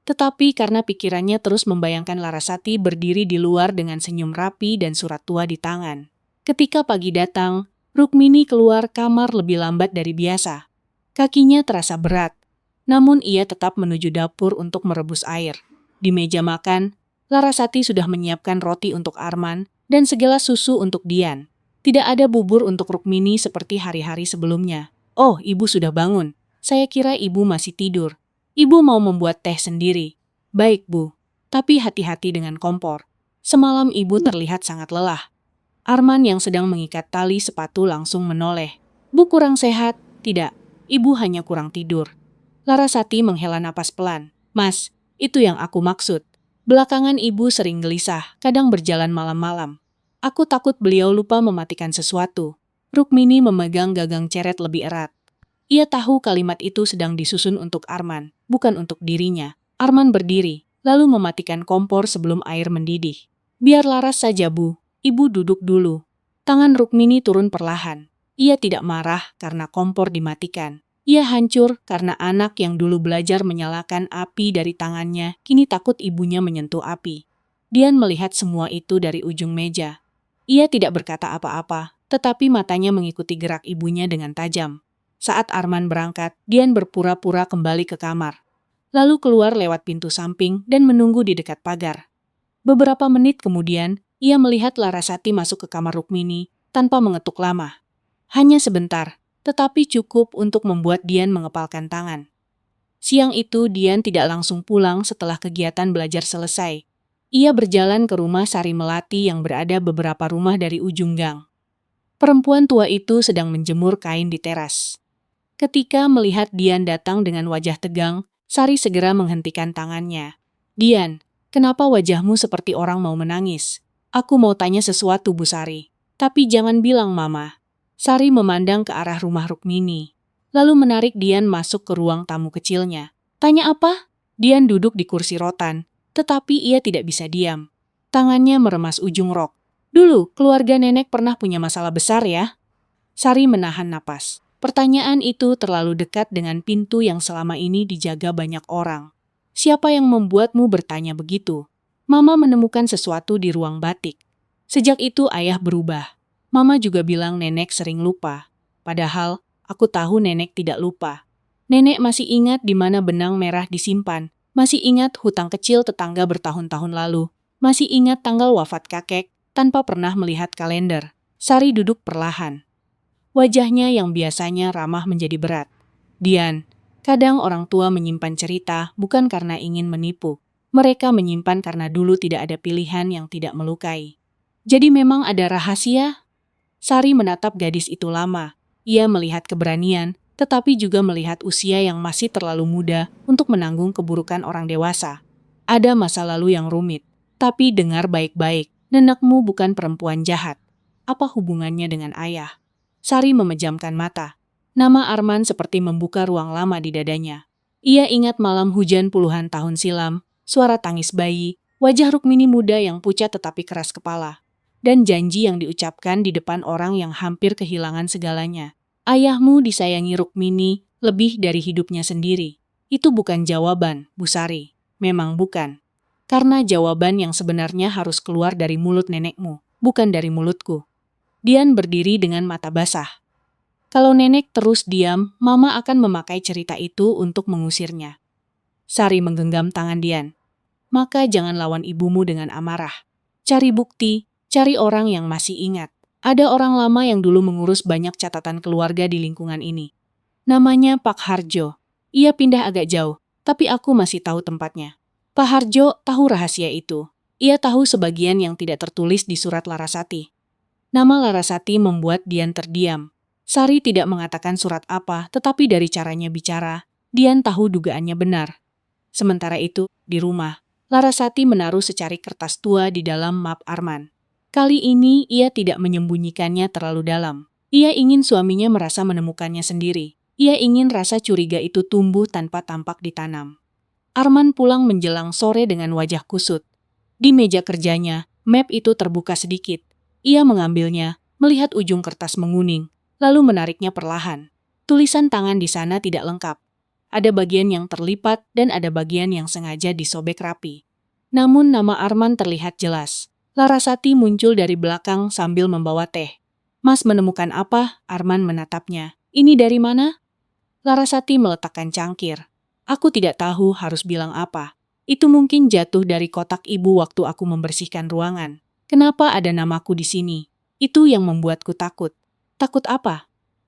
tetapi karena pikirannya terus membayangkan Larasati berdiri di luar dengan senyum rapi dan surat tua di tangan. Ketika pagi datang, Rukmini keluar kamar lebih lambat dari biasa. Kakinya terasa berat, namun ia tetap menuju dapur untuk merebus air. Di meja makan, Larasati sudah menyiapkan roti untuk Arman dan segelas susu untuk Dian. Tidak ada bubur untuk Rukmini seperti hari-hari sebelumnya. "Oh, ibu sudah bangun. Saya kira ibu masih tidur. Ibu mau membuat teh sendiri." "Baik, Bu. Tapi hati-hati dengan kompor. Semalam ibu terlihat sangat lelah." Arman yang sedang mengikat tali sepatu langsung menoleh. "Bu kurang sehat?" "Tidak, ibu hanya kurang tidur." Larasati menghela napas pelan. "Mas, itu yang aku maksud. Belakangan ibu sering gelisah, kadang berjalan malam-malam. Aku takut beliau lupa mematikan sesuatu." Rukmini memegang gagang ceret lebih erat. Ia tahu kalimat itu sedang disusun untuk Arman, bukan untuk dirinya. Arman berdiri, lalu mematikan kompor sebelum air mendidih. "Biar Laras saja, Bu. Ibu duduk dulu." Tangan Rukmini turun perlahan. Ia tidak marah karena kompor dimatikan. Ia hancur karena anak yang dulu belajar menyalakan api dari tangannya, kini takut ibunya menyentuh api. Dian melihat semua itu dari ujung meja. Ia tidak berkata apa-apa, tetapi matanya mengikuti gerak ibunya dengan tajam. Saat Arman berangkat, Dian berpura-pura kembali ke kamar. Lalu keluar lewat pintu samping dan menunggu di dekat pagar. Beberapa menit kemudian, ia melihat Larasati masuk ke kamar Rukmini tanpa mengetuk lama. Hanya sebentar, tetapi cukup untuk membuat Dian mengepalkan tangan. Siang itu Dian tidak langsung pulang setelah kegiatan belajar selesai. Ia berjalan ke rumah Sari Melati yang berada beberapa rumah dari ujung gang. Perempuan tua itu sedang menjemur kain di teras. Ketika melihat Dian datang dengan wajah tegang, Sari segera menghentikan tangannya. "Dian, kenapa wajahmu seperti orang mau menangis?" "Aku mau tanya sesuatu, Bu Sari. Tapi jangan bilang Mama." Sari memandang ke arah rumah Rukmini, lalu menarik Dian masuk ke ruang tamu kecilnya. "Tanya apa?" Dian duduk di kursi rotan, tetapi ia tidak bisa diam. Tangannya meremas ujung rok. "Dulu, keluarga nenek pernah punya masalah besar ya?" Sari menahan napas. Pertanyaan itu terlalu dekat dengan pintu yang selama ini dijaga banyak orang. "Siapa yang membuatmu bertanya begitu?" "Mama menemukan sesuatu di ruang batik. Sejak itu ayah berubah. Mama juga bilang nenek sering lupa. Padahal, aku tahu nenek tidak lupa. Nenek masih ingat di mana benang merah disimpan, masih ingat hutang kecil tetangga bertahun-tahun lalu, masih ingat tanggal wafat kakek, tanpa pernah melihat kalender." Sari duduk perlahan. Wajahnya yang biasanya ramah menjadi berat. "Dian, kadang orang tua menyimpan cerita bukan karena ingin menipu. Mereka menyimpan karena dulu tidak ada pilihan yang tidak melukai." "Jadi memang ada rahasia?" Sari menatap gadis itu lama. Ia melihat keberanian, tetapi juga melihat usia yang masih terlalu muda untuk menanggung keburukan orang dewasa. "Ada masa lalu yang rumit. Tapi dengar baik-baik, nenekmu bukan perempuan jahat. Apa hubungannya dengan ayah?" Sari memejamkan mata. Nama Arman seperti membuka ruang lama di dadanya. Ia ingat malam hujan puluhan tahun silam, suara tangis bayi, wajah Rukmini muda yang pucat tetapi keras kepala, dan janji yang diucapkan di depan orang yang hampir kehilangan segalanya. "Ayahmu disayangi Rukmini lebih dari hidupnya sendiri." Itu bukan jawaban, Bu Sari. Memang bukan. Karena jawaban yang sebenarnya harus keluar dari mulut nenekmu, bukan dari mulutku. Dian berdiri dengan mata basah. Kalau nenek terus diam, Mama akan memakai cerita itu untuk mengusirnya. Sari menggenggam tangan Dian. "Maka jangan lawan ibumu dengan amarah. Cari bukti, cari orang yang masih ingat. Ada orang lama yang dulu mengurus banyak catatan keluarga di lingkungan ini. Namanya Pak Harjo." Ia pindah agak jauh, tapi aku masih tahu tempatnya. Pak Harjo tahu rahasia itu. Ia tahu sebagian yang tidak tertulis di surat Larasati. Nama Larasati membuat Dian terdiam. Sari tidak mengatakan surat apa, tetapi dari caranya bicara, Dian tahu dugaannya benar. Sementara itu, di rumah, Larasati menaruh secari kertas tua di dalam map Arman. Kali ini ia tidak menyembunyikannya terlalu dalam. Ia ingin suaminya merasa menemukannya sendiri. Ia ingin rasa curiga itu tumbuh tanpa tampak ditanam. Arman pulang menjelang sore dengan wajah kusut. Di meja kerjanya, map itu terbuka sedikit. Ia mengambilnya, melihat ujung kertas menguning, lalu menariknya perlahan. Tulisan tangan di sana tidak lengkap. Ada bagian yang terlipat dan ada bagian yang sengaja disobek rapi. Namun nama Arman terlihat jelas. Larasati muncul dari belakang sambil membawa teh. Mas menemukan apa? Arman menatapnya. Ini dari mana? Larasati meletakkan cangkir. Aku tidak tahu harus bilang apa. Itu mungkin jatuh dari kotak ibu waktu aku membersihkan ruangan. Kenapa ada namaku di sini? Itu yang membuatku takut. Takut apa?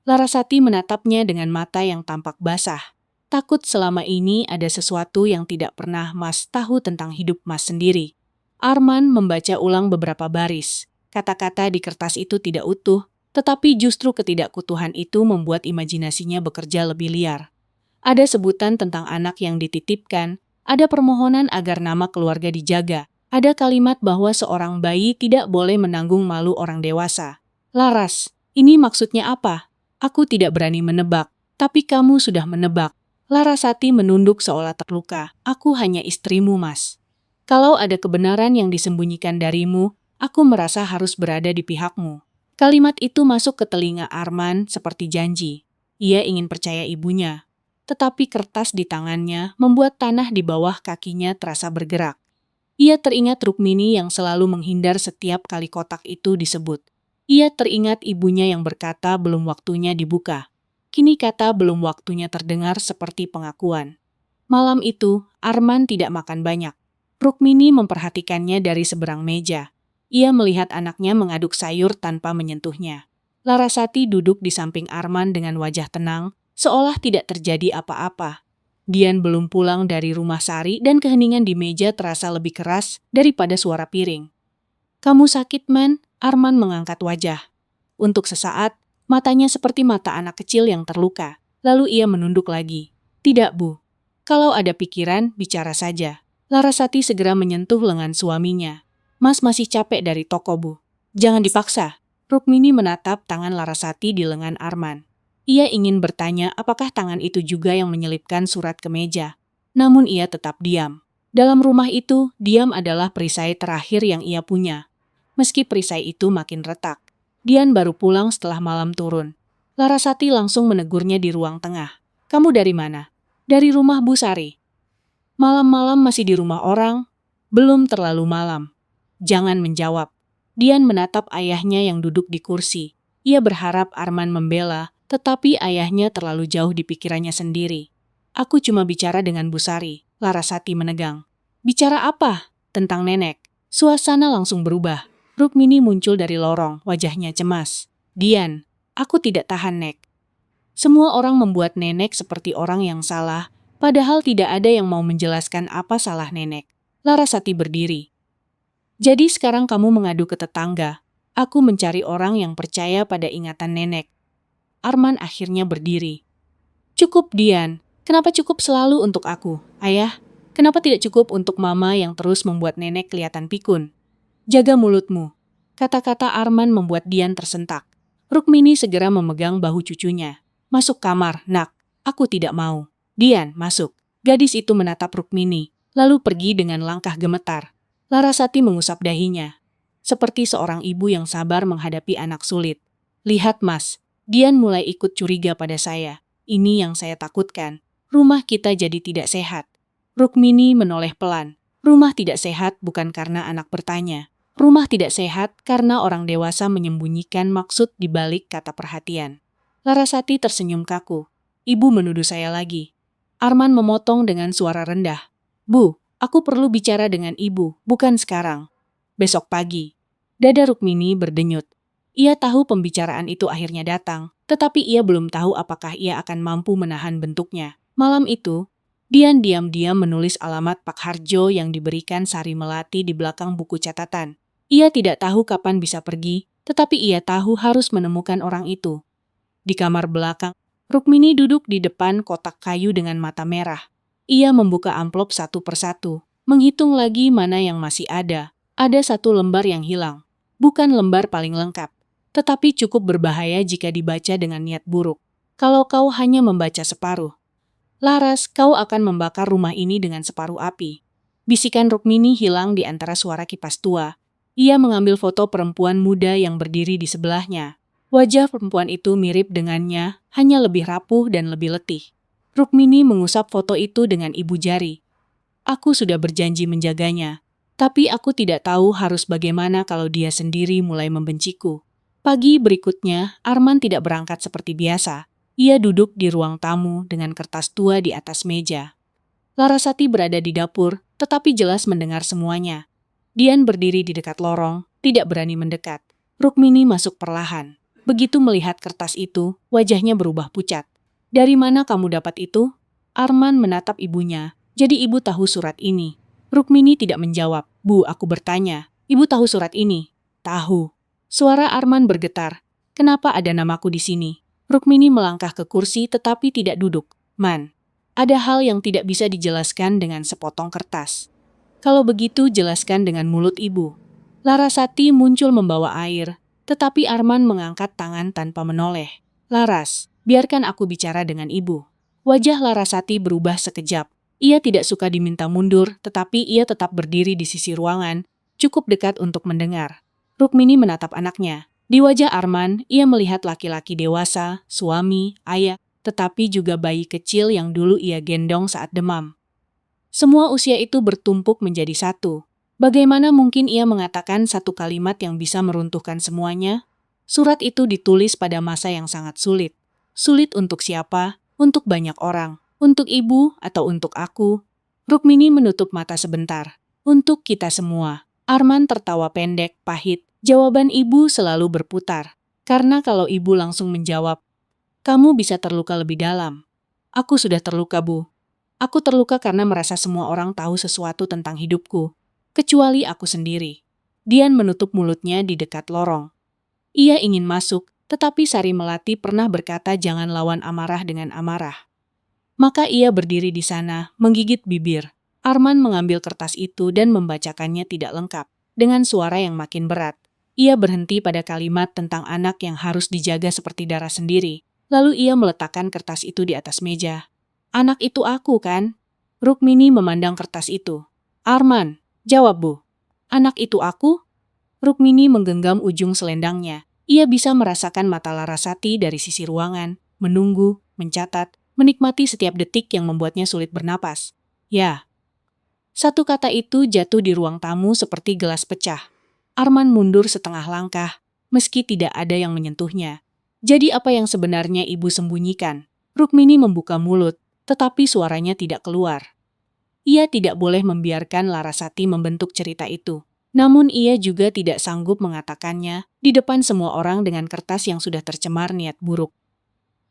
Larasati menatapnya dengan mata yang tampak basah. Takut selama ini ada sesuatu yang tidak pernah Mas tahu tentang hidup Mas sendiri. Arman membaca ulang beberapa baris. Kata-kata di kertas itu tidak utuh, tetapi justru ketidakkutuhan itu membuat imajinasinya bekerja lebih liar. Ada sebutan tentang anak yang dititipkan, ada permohonan agar nama keluarga dijaga, ada kalimat bahwa seorang bayi tidak boleh menanggung malu orang dewasa. Laras, ini maksudnya apa? Aku tidak berani menebak, tapi kamu sudah menebak. Larasati menunduk seolah terluka. Aku hanya istrimu, Mas. Kalau ada kebenaran yang disembunyikan darimu, aku merasa harus berada di pihakmu. Kalimat itu masuk ke telinga Arman seperti janji. Ia ingin percaya ibunya. Tetapi kertas di tangannya membuat tanah di bawah kakinya terasa bergerak. Ia teringat Rukmini yang selalu menghindar setiap kali kotak itu disebut. Ia teringat ibunya yang berkata belum waktunya dibuka. Kini kata belum waktunya terdengar seperti pengakuan. Malam itu, Arman tidak makan banyak. Rukmini memperhatikannya dari seberang meja. Ia melihat anaknya mengaduk sayur tanpa menyentuhnya. Larasati duduk di samping Arman dengan wajah tenang, seolah tidak terjadi apa-apa. Dian belum pulang dari rumah Sari dan keheningan di meja terasa lebih keras daripada suara piring. Kamu sakit, Man? Arman mengangkat wajah. Untuk sesaat, matanya seperti mata anak kecil yang terluka. Lalu ia menunduk lagi. Tidak, Bu. Kalau ada pikiran, bicara saja. Larasati segera menyentuh lengan suaminya. Mas masih capek dari toko, Bu. Jangan dipaksa. Rukmini menatap tangan Larasati di lengan Arman. Ia ingin bertanya apakah tangan itu juga yang menyelipkan surat ke meja. Namun ia tetap diam. Dalam rumah itu, diam adalah perisai terakhir yang ia punya. Meski perisai itu makin retak. Dian baru pulang setelah malam turun. Larasati langsung menegurnya di ruang tengah. Kamu dari mana? Dari rumah Bu Sari. Malam-malam masih di rumah orang? Belum terlalu malam. Jangan menjawab. Dian menatap ayahnya yang duduk di kursi. Ia berharap Arman membela, tetapi ayahnya terlalu jauh di pikirannya sendiri. Aku cuma bicara dengan Bu Sari, Larasati menegang. Bicara apa? Tentang nenek. Suasana langsung berubah. Rukmini muncul dari lorong, wajahnya cemas. Dian, aku tidak tahan, Nek. Semua orang membuat nenek seperti orang yang salah, padahal tidak ada yang mau menjelaskan apa salah nenek. Larasati berdiri. Jadi sekarang kamu mengadu ke tetangga. Aku mencari orang yang percaya pada ingatan nenek. Arman akhirnya berdiri. Cukup, Dian. Kenapa cukup selalu untuk aku? Ayah, kenapa tidak cukup untuk mama yang terus membuat nenek kelihatan pikun? Jaga mulutmu. Kata-kata Arman membuat Dian tersentak. Rukmini segera memegang bahu cucunya. Masuk kamar, nak. Aku tidak mau. Dian, masuk. Gadis itu menatap Rukmini, lalu pergi dengan langkah gemetar. Larasati mengusap dahinya. Seperti seorang ibu yang sabar menghadapi anak sulit. Lihat, Mas. Dian mulai ikut curiga pada saya. Ini yang saya takutkan. Rumah kita jadi tidak sehat. Rukmini menoleh pelan. Rumah tidak sehat bukan karena anak bertanya. Rumah tidak sehat karena orang dewasa menyembunyikan maksud di balik kata perhatian. Larasati tersenyum kaku. Ibu menuduh saya lagi. Arman memotong dengan suara rendah. Bu, aku perlu bicara dengan ibu, bukan sekarang. Besok pagi. Dada Rukmini berdenyut. Ia tahu pembicaraan itu akhirnya datang, tetapi ia belum tahu apakah ia akan mampu menahan bentuknya. Malam itu, Dian diam-diam menulis alamat Pak Harjo yang diberikan Sari Melati di belakang buku catatan. Ia tidak tahu kapan bisa pergi, tetapi ia tahu harus menemukan orang itu. Di kamar belakang, Rukmini duduk di depan kotak kayu dengan mata merah. Ia membuka amplop satu persatu, menghitung lagi mana yang masih ada. Ada satu lembar yang hilang. Bukan lembar paling lengkap, tetapi cukup berbahaya jika dibaca dengan niat buruk. Kalau kau hanya membaca separuh, Laras, kau akan membakar rumah ini dengan separuh api. Bisikan Rukmini hilang di antara suara kipas tua. Ia mengambil foto perempuan muda yang berdiri di sebelahnya. Wajah perempuan itu mirip dengannya, hanya lebih rapuh dan lebih letih. Rukmini mengusap foto itu dengan ibu jari. Aku sudah berjanji menjaganya, tapi aku tidak tahu harus bagaimana kalau dia sendiri mulai membenciku. Pagi berikutnya, Arman tidak berangkat seperti biasa. Ia duduk di ruang tamu dengan kertas tua di atas meja. Larasati berada di dapur, tetapi jelas mendengar semuanya. Dian berdiri di dekat lorong, tidak berani mendekat. Rukmini masuk perlahan. Begitu melihat kertas itu, wajahnya berubah pucat. Dari mana kamu dapat itu? Arman menatap ibunya. Jadi ibu tahu surat ini. Rukmini tidak menjawab. Bu, aku bertanya. Ibu tahu surat ini? Tahu. Suara Arman bergetar. Kenapa ada namaku di sini? Rukmini melangkah ke kursi tetapi tidak duduk. Man, ada hal yang tidak bisa dijelaskan dengan sepotong kertas. Kalau begitu jelaskan dengan mulut ibu. Larasati muncul membawa air, tetapi Arman mengangkat tangan tanpa menoleh. Laras, biarkan aku bicara dengan ibu. Wajah Larasati berubah sekejap. Ia tidak suka diminta mundur, tetapi ia tetap berdiri di sisi ruangan, cukup dekat untuk mendengar. Rukmini menatap anaknya. Di wajah Arman, ia melihat laki-laki dewasa, suami, ayah, tetapi juga bayi kecil yang dulu ia gendong saat demam. Semua usia itu bertumpuk menjadi satu. Bagaimana mungkin ia mengatakan satu kalimat yang bisa meruntuhkan semuanya? Surat itu ditulis pada masa yang sangat sulit. Sulit untuk siapa? Untuk banyak orang. Untuk ibu atau untuk aku? Rukmini menutup mata sebentar. Untuk kita semua. Arman tertawa pendek, pahit. Jawaban ibu selalu berputar, karena kalau ibu langsung menjawab, kamu bisa terluka lebih dalam. Aku sudah terluka, Bu. Aku terluka karena merasa semua orang tahu sesuatu tentang hidupku, kecuali aku sendiri. Dian menutup mulutnya di dekat lorong. Ia ingin masuk, tetapi Sari Melati pernah berkata jangan lawan amarah dengan amarah. Maka ia berdiri di sana, menggigit bibir. Arman mengambil kertas itu dan membacakannya tidak lengkap, dengan suara yang makin berat. Ia berhenti pada kalimat tentang anak yang harus dijaga seperti darah sendiri. Lalu ia meletakkan kertas itu di atas meja. Anak itu aku, kan? Rukmini memandang kertas itu. Arman, jawab, Bu. Anak itu aku? Rukmini menggenggam ujung selendangnya. Ia bisa merasakan mata Larasati dari sisi ruangan, menunggu, mencatat, menikmati setiap detik yang membuatnya sulit bernapas. Ya. Satu kata itu jatuh di ruang tamu seperti gelas pecah. Arman mundur setengah langkah, meski tidak ada yang menyentuhnya. Jadi apa yang sebenarnya ibu sembunyikan? Rukmini membuka mulut, tetapi suaranya tidak keluar. Ia tidak boleh membiarkan Larasati membentuk cerita itu. Namun ia juga tidak sanggup mengatakannya di depan semua orang dengan kertas yang sudah tercemar niat buruk.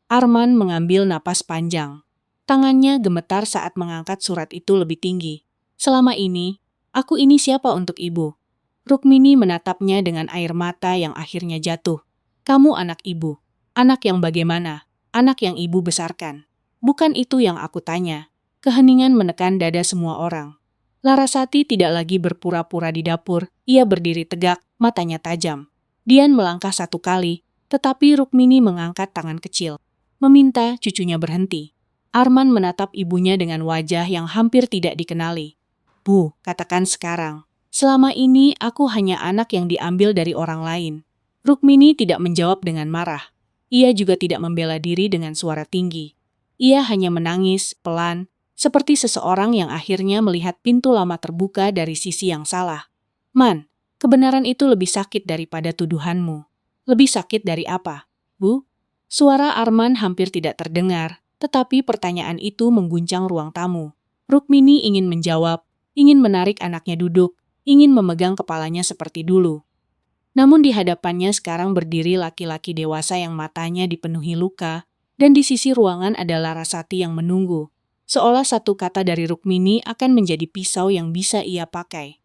Arman mengambil napas panjang. Tangannya gemetar saat mengangkat surat itu lebih tinggi. Selama ini, aku ini siapa untuk ibu? Rukmini menatapnya dengan air mata yang akhirnya jatuh. Kamu anak ibu. Anak yang bagaimana? Anak yang ibu besarkan. Bukan itu yang aku tanya. Keheningan menekan dada semua orang. Larasati tidak lagi berpura-pura di dapur. Ia berdiri tegak, matanya tajam. Dian melangkah satu kali, tetapi Rukmini mengangkat tangan kecil, meminta cucunya berhenti. Arman menatap ibunya dengan wajah yang hampir tidak dikenali. Bu, katakan sekarang. Selama ini aku hanya anak yang diambil dari orang lain. Rukmini tidak menjawab dengan marah. Ia juga tidak membela diri dengan suara tinggi. Ia hanya menangis, pelan, seperti seseorang yang akhirnya melihat pintu lama terbuka dari sisi yang salah. Man, kebenaran itu lebih sakit daripada tuduhanmu. Lebih sakit dari apa, Bu? Suara Arman hampir tidak terdengar, tetapi pertanyaan itu mengguncang ruang tamu. Rukmini ingin menjawab, ingin menarik anaknya duduk, ingin memegang kepalanya seperti dulu. Namun di hadapannya sekarang berdiri laki-laki dewasa yang matanya dipenuhi luka, dan di sisi ruangan ada Larasati yang menunggu. seolah satu kata dari Rukmini akan menjadi pisau yang bisa ia pakai.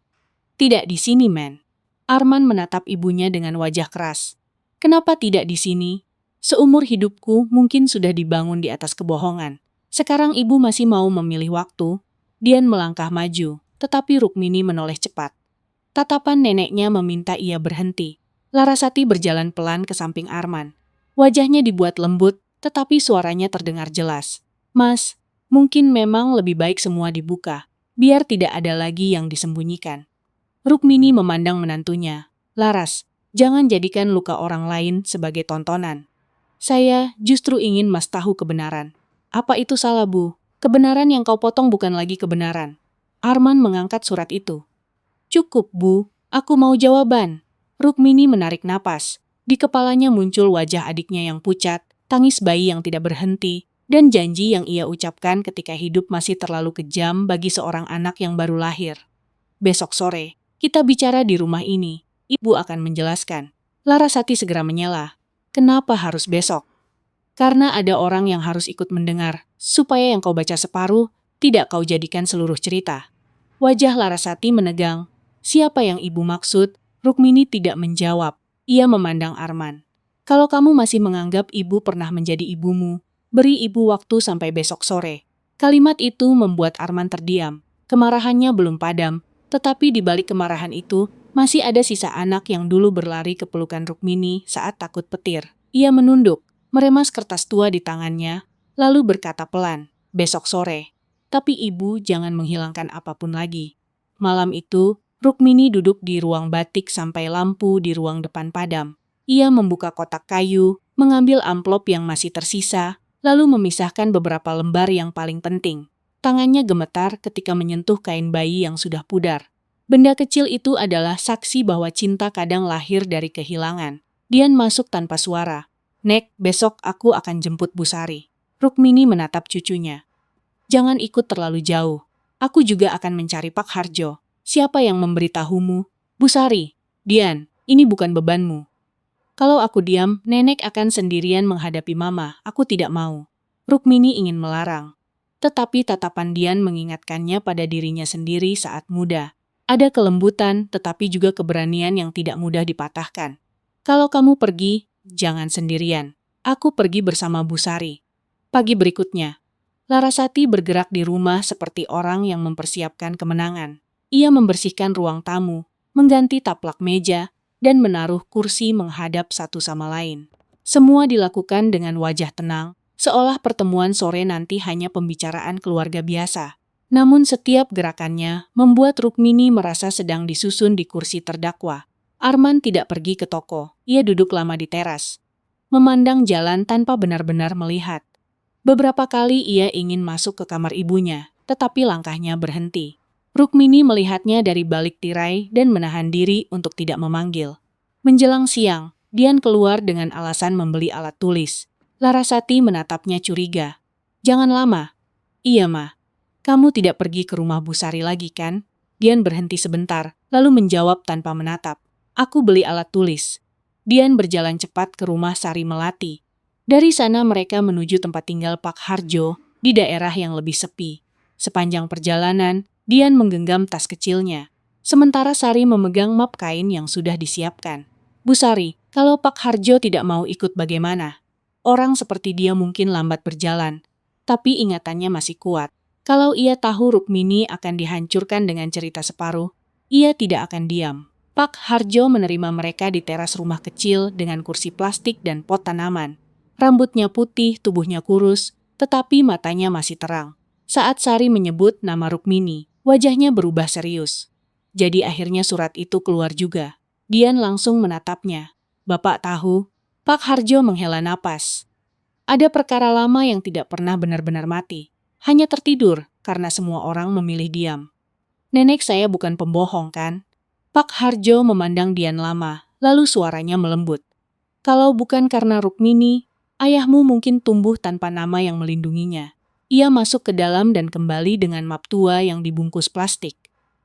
Tidak di sini, Men. Arman menatap ibunya dengan wajah keras. Kenapa tidak di sini? Seumur hidupku mungkin sudah dibangun di atas kebohongan. Sekarang ibu masih mau memilih waktu. Dian melangkah maju, tetapi Rukmini menoleh cepat. Tatapan neneknya meminta ia berhenti. Larasati berjalan pelan ke samping Arman. Wajahnya dibuat lembut, tetapi suaranya terdengar jelas. Mas, mungkin memang lebih baik semua dibuka, biar tidak ada lagi yang disembunyikan. Rukmini memandang menantunya. Laras, jangan jadikan luka orang lain sebagai tontonan. Saya justru ingin Mas tahu kebenaran. Apa itu salah, Bu? Kebenaran yang kau potong bukan lagi kebenaran. Arman mengangkat surat itu. Cukup, Bu. Aku mau jawaban. Rukmini menarik napas. Di kepalanya muncul wajah adiknya yang pucat, tangis bayi yang tidak berhenti, dan janji yang ia ucapkan ketika hidup masih terlalu kejam bagi seorang anak yang baru lahir. Besok sore, kita bicara di rumah ini. Ibu akan menjelaskan. Larasati segera menyela. Kenapa harus besok? Karena ada orang yang harus ikut mendengar, supaya yang kau baca separuh, tidak kau jadikan seluruh cerita. Wajah Larasati menegang. Siapa yang ibu maksud? Rukmini tidak menjawab. Ia memandang Arman. Kalau kamu masih menganggap ibu pernah menjadi ibumu, beri ibu waktu sampai besok sore. Kalimat itu membuat Arman terdiam. Kemarahannya belum padam, tetapi di balik kemarahan itu, masih ada sisa anak yang dulu berlari ke pelukan Rukmini saat takut petir. Ia menunduk, meremas kertas tua di tangannya, lalu berkata pelan, besok sore. Tapi ibu jangan menghilangkan apapun lagi. Malam itu, Rukmini duduk di ruang batik sampai lampu di ruang depan padam. Ia membuka kotak kayu, mengambil amplop yang masih tersisa, lalu memisahkan beberapa lembar yang paling penting. Tangannya gemetar ketika menyentuh kain bayi yang sudah pudar. Benda kecil itu adalah saksi bahwa cinta kadang lahir dari kehilangan. Dian masuk tanpa suara. Nek, besok aku akan jemput Bu Sari. Rukmini menatap cucunya. Jangan ikut terlalu jauh. Aku juga akan mencari Pak Harjo. Siapa yang memberitahumu? Bu Sari, Dian, ini bukan bebanmu. Kalau aku diam, nenek akan sendirian menghadapi mama. Aku tidak mau. Rukmini ingin melarang. Tetapi tatapan Dian mengingatkannya pada dirinya sendiri saat muda. Ada kelembutan, tetapi juga keberanian yang tidak mudah dipatahkan. Kalau kamu pergi, jangan sendirian. Aku pergi bersama Bu Sari. Pagi berikutnya, Larasati bergerak di rumah seperti orang yang mempersiapkan kemenangan. Ia membersihkan ruang tamu, mengganti taplak meja, dan menaruh kursi menghadap satu sama lain. Semua dilakukan dengan wajah tenang, seolah pertemuan sore nanti hanya pembicaraan keluarga biasa. Namun setiap gerakannya membuat Rukmini merasa sedang disusun di kursi terdakwa. Arman tidak pergi ke toko, ia duduk lama di teras, memandang jalan tanpa benar-benar melihat. Beberapa kali ia ingin masuk ke kamar ibunya, tetapi langkahnya berhenti. Rukmini melihatnya dari balik tirai dan menahan diri untuk tidak memanggil. Menjelang siang, Dian keluar dengan alasan membeli alat tulis. Larasati menatapnya curiga. Jangan lama. Iya, Ma. Kamu tidak pergi ke rumah Bu Sari lagi, kan? Dian berhenti sebentar, lalu menjawab tanpa menatap. Aku beli alat tulis. Dian berjalan cepat ke rumah Sari Melati. Dari sana mereka menuju tempat tinggal Pak Harjo di daerah yang lebih sepi. Sepanjang perjalanan, Dian menggenggam tas kecilnya, sementara Sari memegang map kain yang sudah disiapkan. Bu Sari, kalau Pak Harjo tidak mau ikut bagaimana? Orang seperti dia mungkin lambat berjalan, tapi ingatannya masih kuat. Kalau ia tahu Rukmini akan dihancurkan dengan cerita separuh, ia tidak akan diam. Pak Harjo menerima mereka di teras rumah kecil dengan kursi plastik dan pot tanaman. Rambutnya putih, tubuhnya kurus, tetapi matanya masih terang. Saat Sari menyebut nama Rukmini, wajahnya berubah serius. Jadi akhirnya surat itu keluar juga. Dian langsung menatapnya. Bapak tahu, Pak Harjo menghela napas. Ada perkara lama yang tidak pernah benar-benar mati. Hanya tertidur karena semua orang memilih diam. Nenek saya bukan pembohong, kan? Pak Harjo memandang Dian lama, lalu suaranya melembut. Kalau bukan karena Rukmini, ayahmu mungkin tumbuh tanpa nama yang melindunginya. Ia masuk ke dalam dan kembali dengan map tua yang dibungkus plastik.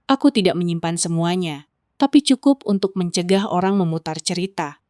Aku tidak menyimpan semuanya, tapi cukup untuk mencegah orang memutar cerita.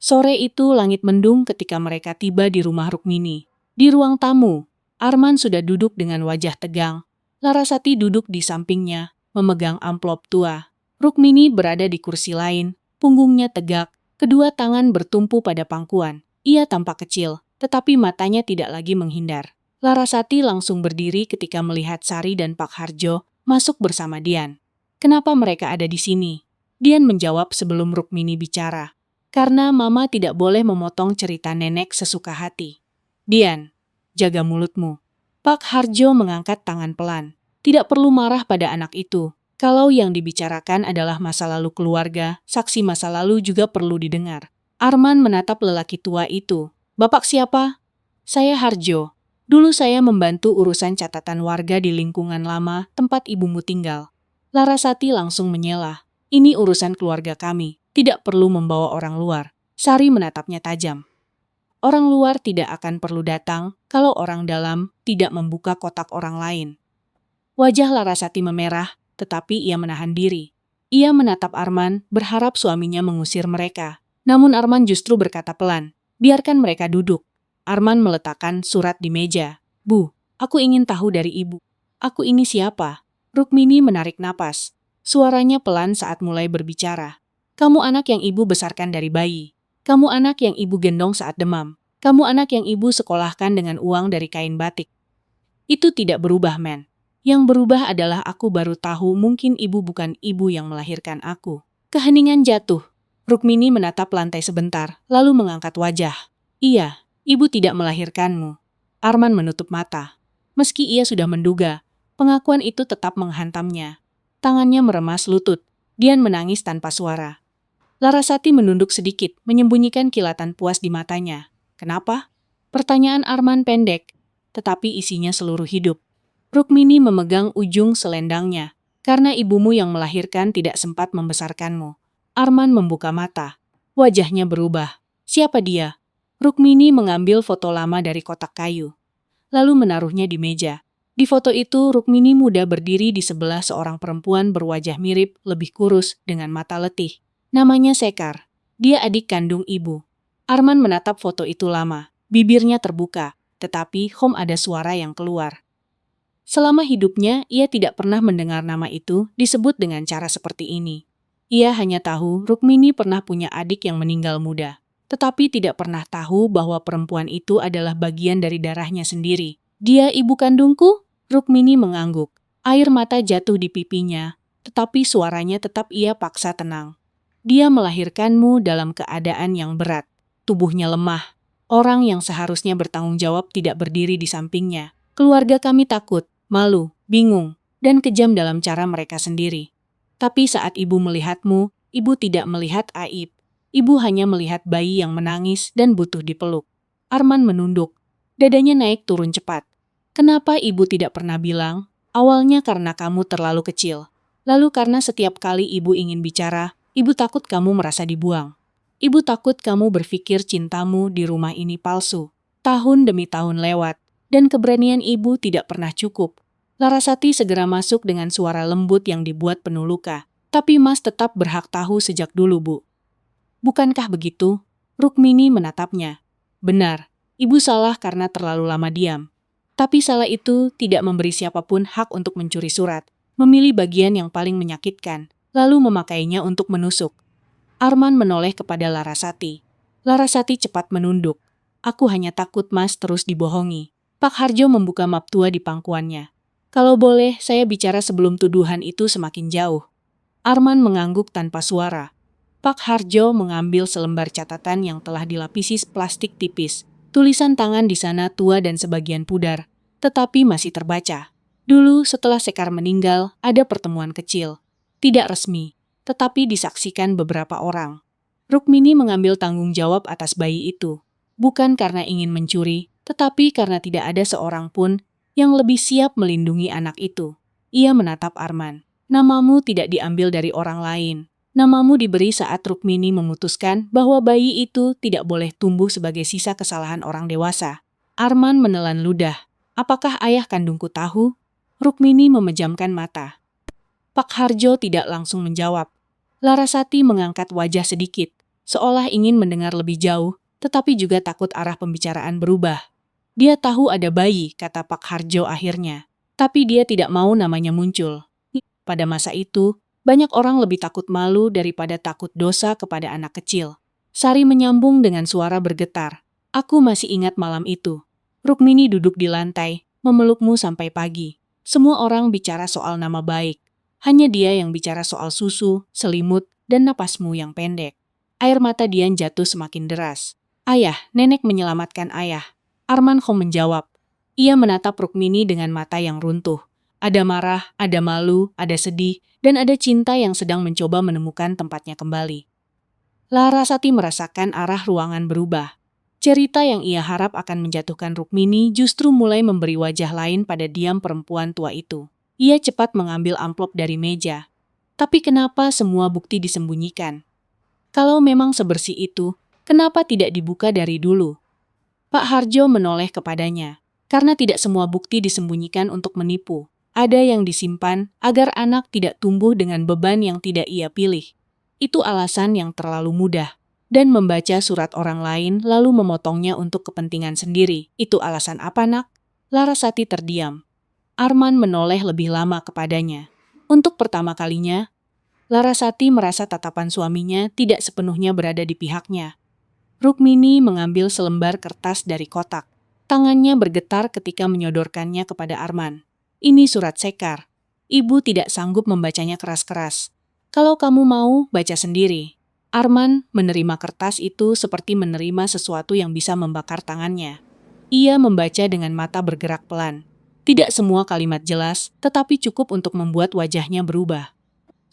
Sore itu langit mendung ketika mereka tiba di rumah Rukmini. Di ruang tamu, Arman sudah duduk dengan wajah tegang. Larasati duduk di sampingnya, memegang amplop tua. Rukmini berada di kursi lain, punggungnya tegak, kedua tangan bertumpu pada pangkuan. Ia tampak kecil, tetapi matanya tidak lagi menghindar. Larasati langsung berdiri ketika melihat Sari dan Pak Harjo masuk bersama Dian. Kenapa mereka ada di sini? Dian menjawab sebelum Rukmini bicara. Karena Mama tidak boleh memotong cerita nenek sesuka hati. Dian, jaga mulutmu. Pak Harjo mengangkat tangan pelan. Tidak perlu marah pada anak itu. Kalau yang dibicarakan adalah masa lalu keluarga, saksi masa lalu juga perlu didengar. Arman menatap lelaki tua itu. Bapak siapa? Saya Harjo. Dulu saya membantu urusan catatan warga di lingkungan lama tempat ibumu tinggal. Larasati langsung menyela. Ini urusan keluarga kami, tidak perlu membawa orang luar. Sari menatapnya tajam. Orang luar tidak akan perlu datang kalau orang dalam tidak membuka kotak orang lain. Wajah Larasati memerah, tetapi ia menahan diri. Ia menatap Arman, berharap suaminya mengusir mereka. Namun Arman justru berkata pelan, biarkan mereka duduk. Arman meletakkan surat di meja. Bu, aku ingin tahu dari ibu. Aku ini siapa? Rukmini menarik napas. Suaranya pelan saat mulai berbicara. Kamu anak yang ibu besarkan dari bayi. Kamu anak yang ibu gendong saat demam. Kamu anak yang ibu sekolahkan dengan uang dari kain batik. Itu tidak berubah, men. Yang berubah adalah aku baru tahu mungkin ibu bukan ibu yang melahirkan aku. Keheningan jatuh. Rukmini menatap lantai sebentar, lalu mengangkat wajah. Iya, ibu tidak melahirkanmu. Arman menutup mata. Meski ia sudah menduga, pengakuan itu tetap menghantamnya. Tangannya meremas lutut. Dian menangis tanpa suara. Larasati menunduk sedikit, menyembunyikan kilatan puas di matanya. Kenapa? Pertanyaan Arman pendek, tetapi isinya seluruh hidup. Rukmini memegang ujung selendangnya. Karena ibumu yang melahirkan tidak sempat membesarkanmu. Arman membuka mata. Wajahnya berubah. Siapa dia? Rukmini mengambil foto lama dari kotak kayu. Lalu menaruhnya di meja. Di foto itu, Rukmini muda berdiri di sebelah seorang perempuan berwajah mirip, lebih kurus, dengan mata letih. Namanya Sekar. Dia adik kandung ibu. Arman menatap foto itu lama. Bibirnya terbuka, tetapi ada suara yang keluar. Selama hidupnya, ia tidak pernah mendengar nama itu disebut dengan cara seperti ini. Ia hanya tahu Rukmini pernah punya adik yang meninggal muda. Tetapi tidak pernah tahu bahwa perempuan itu adalah bagian dari darahnya sendiri. Dia ibu kandungku? Rukmini mengangguk. Air mata jatuh di pipinya, tetapi suaranya tetap ia paksa tenang. Dia melahirkanmu dalam keadaan yang berat. Tubuhnya lemah. Orang yang seharusnya bertanggung jawab tidak berdiri di sampingnya. Keluarga kami takut, malu, bingung, dan kejam dalam cara mereka sendiri. Tapi saat ibu melihatmu, ibu tidak melihat aib. Ibu hanya melihat bayi yang menangis dan butuh dipeluk. Arman menunduk. Dadanya naik turun cepat. Kenapa ibu tidak pernah bilang? Awalnya karena kamu terlalu kecil. Lalu karena setiap kali ibu ingin bicara, ibu takut kamu merasa dibuang. Ibu takut kamu berpikir cintamu di rumah ini palsu. Tahun demi tahun lewat, dan keberanian ibu tidak pernah cukup. Larasati segera masuk dengan suara lembut yang dibuat penuh luka. Tapi Mas tetap berhak tahu sejak dulu, Bu. Bukankah begitu? Rukmini menatapnya. Benar, ibu salah karena terlalu lama diam. Tapi salah itu tidak memberi siapapun hak untuk mencuri surat, memilih bagian yang paling menyakitkan, lalu memakainya untuk menusuk. Arman menoleh kepada Larasati. Larasati cepat menunduk. Aku hanya takut Mas terus dibohongi. Pak Harjo membuka map tua di pangkuannya. Kalau boleh, saya bicara sebelum tuduhan itu semakin jauh. Arman mengangguk tanpa suara. Pak Harjo mengambil selembar catatan yang telah dilapisi plastik tipis. Tulisan tangan di sana tua dan sebagian pudar, tetapi masih terbaca. Dulu setelah Sekar meninggal, ada pertemuan kecil. Tidak resmi, tetapi disaksikan beberapa orang. Rukmini mengambil tanggung jawab atas bayi itu. Bukan karena ingin mencuri, tetapi karena tidak ada seorang pun yang lebih siap melindungi anak itu. Ia menatap Arman. Namamu tidak diambil dari orang lain. Namamu diberi saat Rukmini memutuskan bahwa bayi itu tidak boleh tumbuh sebagai sisa kesalahan orang dewasa. Arman menelan ludah. Apakah ayah kandungku tahu? Rukmini memejamkan mata. Pak Harjo tidak langsung menjawab. Larasati mengangkat wajah sedikit, seolah ingin mendengar lebih jauh, tetapi juga takut arah pembicaraan berubah. Dia tahu ada bayi, kata Pak Harjo akhirnya. Tapi dia tidak mau namanya muncul. Pada masa itu, banyak orang lebih takut malu daripada takut dosa kepada anak kecil. Sari menyambung dengan suara bergetar. Aku masih ingat malam itu. Rukmini duduk di lantai, memelukmu sampai pagi. Semua orang bicara soal nama baik. Hanya dia yang bicara soal susu, selimut, dan napasmu yang pendek. Air mata Dian jatuh semakin deras. Ayah, nenek menyelamatkan ayah. Arman Kho menjawab. Ia menatap Rukmini dengan mata yang runtuh. Ada marah, ada malu, ada sedih, dan ada cinta yang sedang mencoba menemukan tempatnya kembali. Larasati merasakan arah ruangan berubah. Cerita yang ia harap akan menjatuhkan Rukmini justru mulai memberi wajah lain pada diam perempuan tua itu. Ia cepat mengambil amplop dari meja. Tapi kenapa semua bukti disembunyikan? Kalau memang sebersih itu, kenapa tidak dibuka dari dulu? Pak Harjo menoleh kepadanya. Karena tidak semua bukti disembunyikan untuk menipu. Ada yang disimpan agar anak tidak tumbuh dengan beban yang tidak ia pilih. Itu alasan yang terlalu mudah. Dan membaca surat orang lain lalu memotongnya untuk kepentingan sendiri. Itu alasan apa, nak? Larasati terdiam. Arman menoleh lebih lama kepadanya. Untuk pertama kalinya, Larasati merasa tatapan suaminya tidak sepenuhnya berada di pihaknya. Rukmini mengambil selembar kertas dari kotak. Tangannya bergetar ketika menyodorkannya kepada Arman. Ini surat Sekar. Ibu tidak sanggup membacanya keras-keras. Kalau kamu mau, baca sendiri. Arman menerima kertas itu seperti menerima sesuatu yang bisa membakar tangannya. Ia membaca dengan mata bergerak pelan. Tidak semua kalimat jelas, tetapi cukup untuk membuat wajahnya berubah.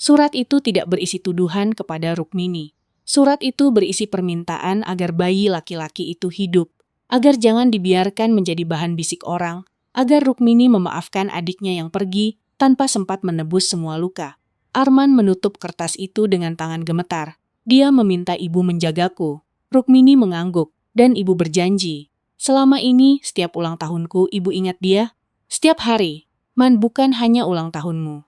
Surat itu tidak berisi tuduhan kepada Rukmini. Surat itu berisi permintaan agar bayi laki-laki itu hidup, agar jangan dibiarkan menjadi bahan bisik orang, agar Rukmini memaafkan adiknya yang pergi tanpa sempat menebus semua luka. Arman menutup kertas itu dengan tangan gemetar. Dia meminta ibu menjagaku. Rukmini mengangguk, dan ibu berjanji. Selama ini, setiap ulang tahunku, ibu ingat dia? Setiap hari, Man, bukan hanya ulang tahunmu.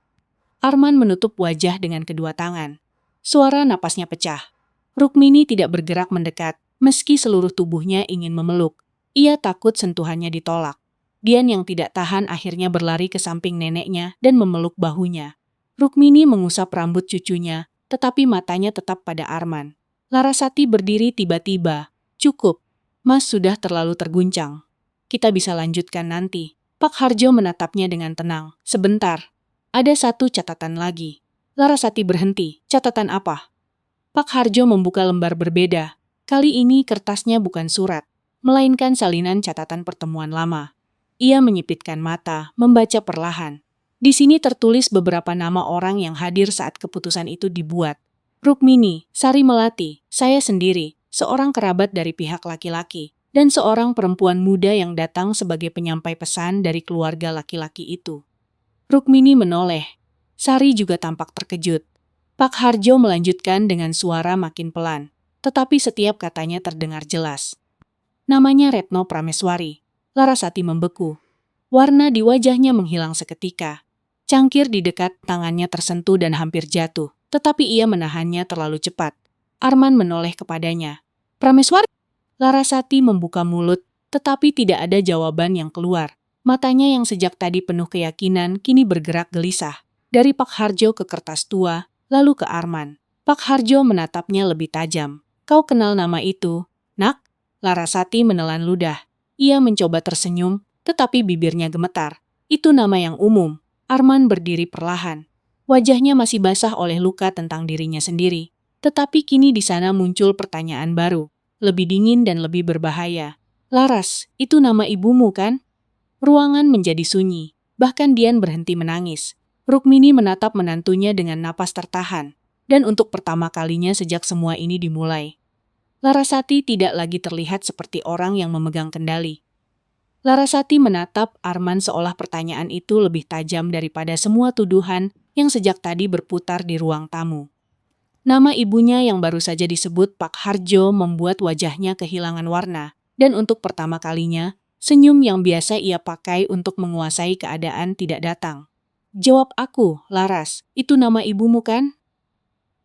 Arman menutup wajah dengan kedua tangan. Suara napasnya pecah. Rukmini tidak bergerak mendekat, meski seluruh tubuhnya ingin memeluk. Ia takut sentuhannya ditolak. Dian yang tidak tahan akhirnya berlari ke samping neneknya dan memeluk bahunya. Rukmini mengusap rambut cucunya, tetapi matanya tetap pada Arman. Larasati berdiri tiba-tiba. Cukup, Mas sudah terlalu terguncang. Kita bisa lanjutkan nanti. Pak Harjo menatapnya dengan tenang. Sebentar, ada satu catatan lagi. Larasati berhenti. Catatan apa? Pak Harjo membuka lembar berbeda. Kali ini kertasnya bukan surat, melainkan salinan catatan pertemuan lama. Ia menyipitkan mata, membaca perlahan. Di sini tertulis beberapa nama orang yang hadir saat keputusan itu dibuat. Rukmini, Sari Melati, saya sendiri, seorang kerabat dari pihak laki-laki, dan seorang perempuan muda yang datang sebagai penyampai pesan dari keluarga laki-laki itu. Rukmini menoleh. Sari juga tampak terkejut. Pak Harjo melanjutkan dengan suara makin pelan, tetapi setiap katanya terdengar jelas. Namanya Retno Prameswari. Larasati membeku. Warna di wajahnya menghilang seketika. Cangkir di dekat tangannya tersentuh dan hampir jatuh, tetapi ia menahannya terlalu cepat. Arman menoleh kepadanya. Prameswari? Larasati membuka mulut, tetapi tidak ada jawaban yang keluar. Matanya yang sejak tadi penuh keyakinan kini bergerak gelisah. Dari Pak Harjo ke kertas tua, lalu ke Arman. Pak Harjo menatapnya lebih tajam. Kau kenal nama itu, nak? Larasati menelan ludah. Ia mencoba tersenyum, tetapi bibirnya gemetar. Itu nama yang umum. Arman berdiri perlahan. Wajahnya masih basah oleh luka tentang dirinya sendiri. Tetapi kini di sana muncul pertanyaan baru. Lebih dingin dan lebih berbahaya. Laras, itu nama ibumu kan? Ruangan menjadi sunyi. Bahkan Dian berhenti menangis. Rukmini menatap menantunya dengan napas tertahan, dan untuk pertama kalinya sejak semua ini dimulai. Larasati tidak lagi terlihat seperti orang yang memegang kendali. Larasati menatap Arman seolah pertanyaan itu lebih tajam daripada semua tuduhan yang sejak tadi berputar di ruang tamu. Nama ibunya yang baru saja disebut Pak Harjo membuat wajahnya kehilangan warna, dan untuk pertama kalinya, senyum yang biasa ia pakai untuk menguasai keadaan tidak datang. Jawab aku, Laras, itu nama ibumu kan?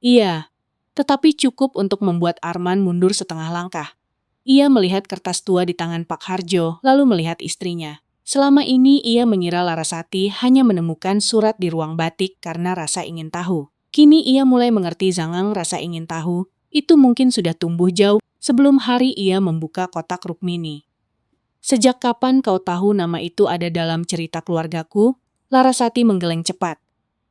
Iya, tetapi cukup untuk membuat Arman mundur setengah langkah. Ia melihat kertas tua di tangan Pak Harjo, lalu melihat istrinya. Selama ini ia mengira Larasati hanya menemukan surat di ruang batik karena rasa ingin tahu. Kini ia mulai mengerti Zangang rasa ingin tahu, itu mungkin sudah tumbuh jauh sebelum hari ia membuka kotak Rukmini. Sejak kapan kau tahu nama itu ada dalam cerita keluargaku? Larasati menggeleng cepat.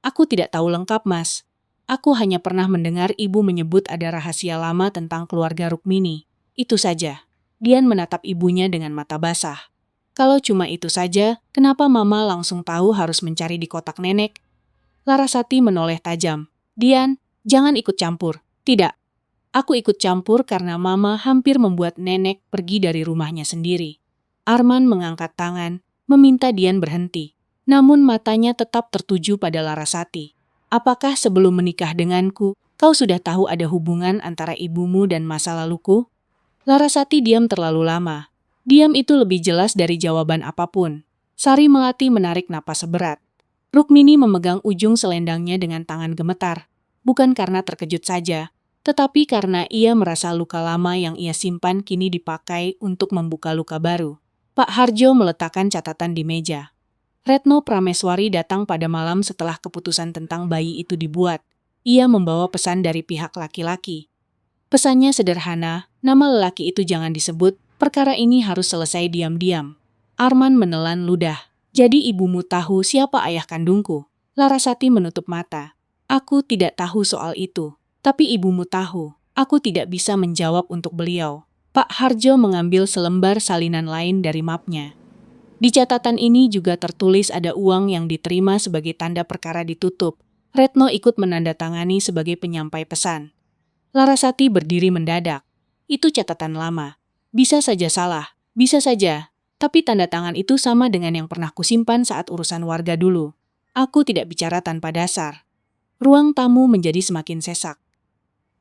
Aku tidak tahu lengkap, Mas. Aku hanya pernah mendengar ibu menyebut ada rahasia lama tentang keluarga Rukmini. Itu saja. Dian menatap ibunya dengan mata basah. Kalau cuma itu saja, kenapa Mama langsung tahu harus mencari di kotak nenek? Larasati menoleh tajam. Dian, jangan ikut campur. Tidak. Aku ikut campur karena Mama hampir membuat nenek pergi dari rumahnya sendiri. Arman mengangkat tangan, meminta Dian berhenti. Namun matanya tetap tertuju pada Larasati. Apakah sebelum menikah denganku, kau sudah tahu ada hubungan antara ibumu dan masa laluku? Larasati diam terlalu lama. Diam itu lebih jelas dari jawaban apapun. Sari Melati menarik napas seberat. Rukmini memegang ujung selendangnya dengan tangan gemetar. Bukan karena terkejut saja, tetapi karena ia merasa luka lama yang ia simpan kini dipakai untuk membuka luka baru. Pak Harjo meletakkan catatan di meja. Retno Prameswari datang pada malam setelah keputusan tentang bayi itu dibuat. Ia membawa pesan dari pihak laki-laki. Pesannya sederhana, nama lelaki itu jangan disebut, perkara ini harus selesai diam-diam. Arman menelan ludah. Jadi ibumu tahu siapa ayah kandungku? Larasati menutup mata. Aku tidak tahu soal itu, tapi ibumu tahu. Aku tidak bisa menjawab untuk beliau. Pak Harjo mengambil selembar salinan lain dari mapnya. Di catatan ini juga tertulis ada uang yang diterima sebagai tanda perkara ditutup. Retno ikut menandatangani sebagai penyampai pesan. Larasati berdiri mendadak. Itu catatan lama. Bisa saja salah, bisa saja. Tapi tanda tangan itu sama dengan yang pernah kusimpan saat urusan warga dulu. Aku tidak bicara tanpa dasar. Ruang tamu menjadi semakin sesak.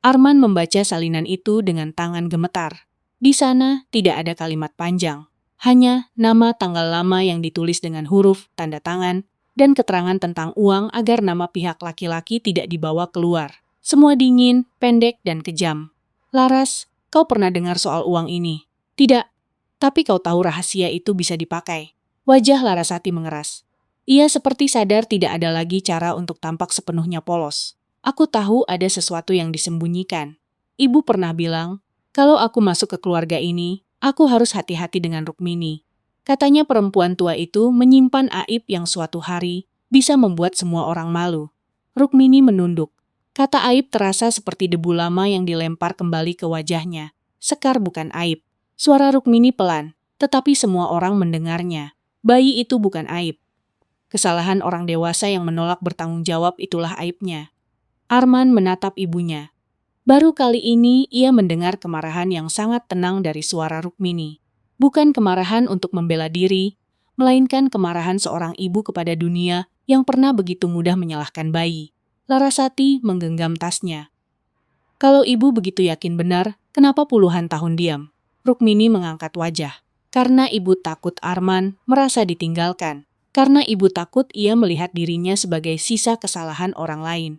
Arman membaca salinan itu dengan tangan gemetar. Di sana tidak ada kalimat panjang. Hanya nama tanggal lama yang ditulis dengan huruf, tanda tangan, dan keterangan tentang uang agar nama pihak laki-laki tidak dibawa keluar. Semua dingin, pendek, dan kejam. Laras, kau pernah dengar soal uang ini? Tidak, tapi kau tahu rahasia itu bisa dipakai. Wajah Larasati mengeras. Ia seperti sadar tidak ada lagi cara untuk tampak sepenuhnya polos. Aku tahu ada sesuatu yang disembunyikan. Ibu pernah bilang, kalau aku masuk ke keluarga ini, aku harus hati-hati dengan Rukmini. Katanya perempuan tua itu menyimpan aib yang suatu hari bisa membuat semua orang malu. Rukmini menunduk. Kata aib terasa seperti debu lama yang dilempar kembali ke wajahnya. Sekar bukan aib. Suara Rukmini pelan, tetapi semua orang mendengarnya. Bayi itu bukan aib. Kesalahan orang dewasa yang menolak bertanggung jawab itulah aibnya. Arman menatap ibunya. Baru kali ini ia mendengar kemarahan yang sangat tenang dari suara Rukmini. Bukan kemarahan untuk membela diri, melainkan kemarahan seorang ibu kepada dunia yang pernah begitu mudah menyalahkan bayi. Larasati menggenggam tasnya. Kalau ibu begitu yakin benar, kenapa puluhan tahun diam? Rukmini mengangkat wajah. Karena ibu takut Arman merasa ditinggalkan. Karena ibu takut ia melihat dirinya sebagai sisa kesalahan orang lain.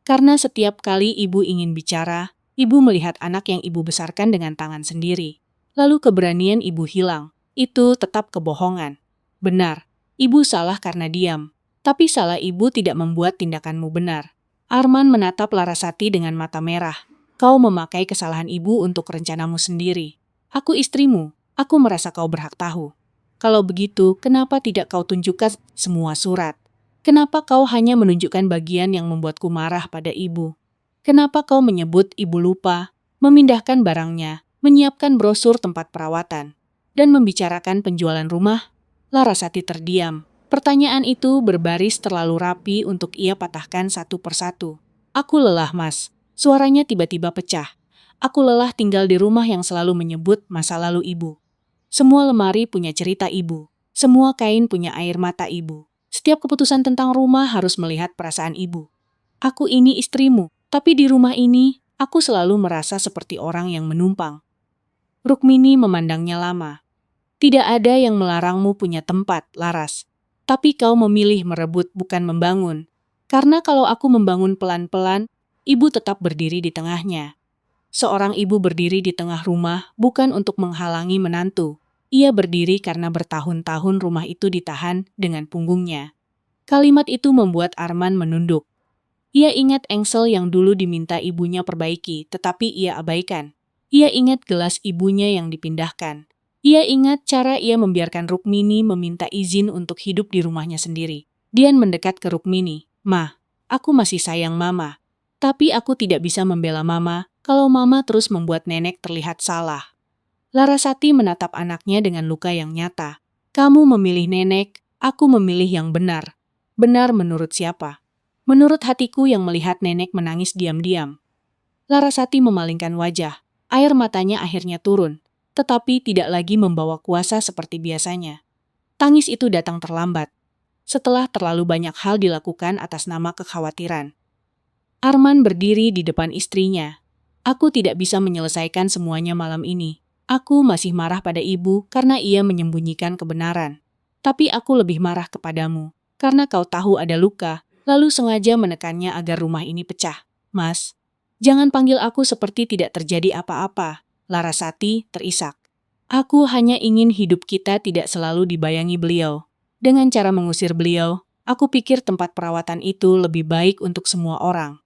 Karena setiap kali ibu ingin bicara, ibu melihat anak yang ibu besarkan dengan tangan sendiri. Lalu keberanian ibu hilang. Itu tetap kebohongan. Benar, ibu salah karena diam. Tapi salah ibu tidak membuat tindakanmu benar. Arman menatap Larasati dengan mata merah. Kau memakai kesalahan ibu untuk rencanamu sendiri. Aku istrimu, aku merasa kau berhak tahu. Kalau begitu, kenapa tidak kau tunjukkan semua surat? Kenapa kau hanya menunjukkan bagian yang membuatku marah pada ibu? Kenapa kau menyebut ibu lupa, memindahkan barangnya, menyiapkan brosur tempat perawatan, dan membicarakan penjualan rumah? Larasati terdiam. Pertanyaan itu berbaris terlalu rapi untuk ia patahkan satu persatu. Aku lelah, Mas. Suaranya tiba-tiba pecah. Aku lelah tinggal di rumah yang selalu menyebut masa lalu ibu. Semua lemari punya cerita ibu. Semua kain punya air mata ibu. Setiap keputusan tentang rumah harus melihat perasaan ibu. Aku ini istrimu, tapi di rumah ini, aku selalu merasa seperti orang yang menumpang. Rukmini memandangnya lama. Tidak ada yang melarangmu punya tempat, Laras. Tapi kau memilih merebut bukan membangun. Karena kalau aku membangun pelan-pelan, ibu tetap berdiri di tengahnya. Seorang ibu berdiri di tengah rumah bukan untuk menghalangi menantu. Ia berdiri karena bertahun-tahun rumah itu ditahan dengan punggungnya. Kalimat itu membuat Arman menunduk. Ia ingat engsel yang dulu diminta ibunya perbaiki, tetapi ia abaikan. Ia ingat gelas ibunya yang dipindahkan. Ia ingat cara ia membiarkan Rukmini meminta izin untuk hidup di rumahnya sendiri. Dian mendekat ke Rukmini. "Ma, aku masih sayang Mama. Tapi aku tidak bisa membela Mama kalau Mama terus membuat nenek terlihat salah." Larasati menatap anaknya dengan luka yang nyata. "Kamu memilih nenek, aku memilih yang benar." "Benar menurut siapa?" "Menurut hatiku yang melihat nenek menangis diam-diam." Larasati memalingkan wajah. Air matanya akhirnya turun, tetapi tidak lagi membawa kuasa seperti biasanya. Tangis itu datang terlambat, setelah terlalu banyak hal dilakukan atas nama kekhawatiran. Arman berdiri di depan istrinya. "Aku tidak bisa menyelesaikan semuanya malam ini. Aku masih marah pada ibu karena ia menyembunyikan kebenaran. Tapi aku lebih marah kepadamu, karena kau tahu ada luka, lalu sengaja menekannya agar rumah ini pecah. Mas, jangan panggil aku seperti tidak terjadi apa-apa." Larasati terisak. "Aku hanya ingin hidup kita tidak selalu dibayangi beliau. Dengan cara mengusir beliau, aku pikir tempat perawatan itu lebih baik untuk semua orang."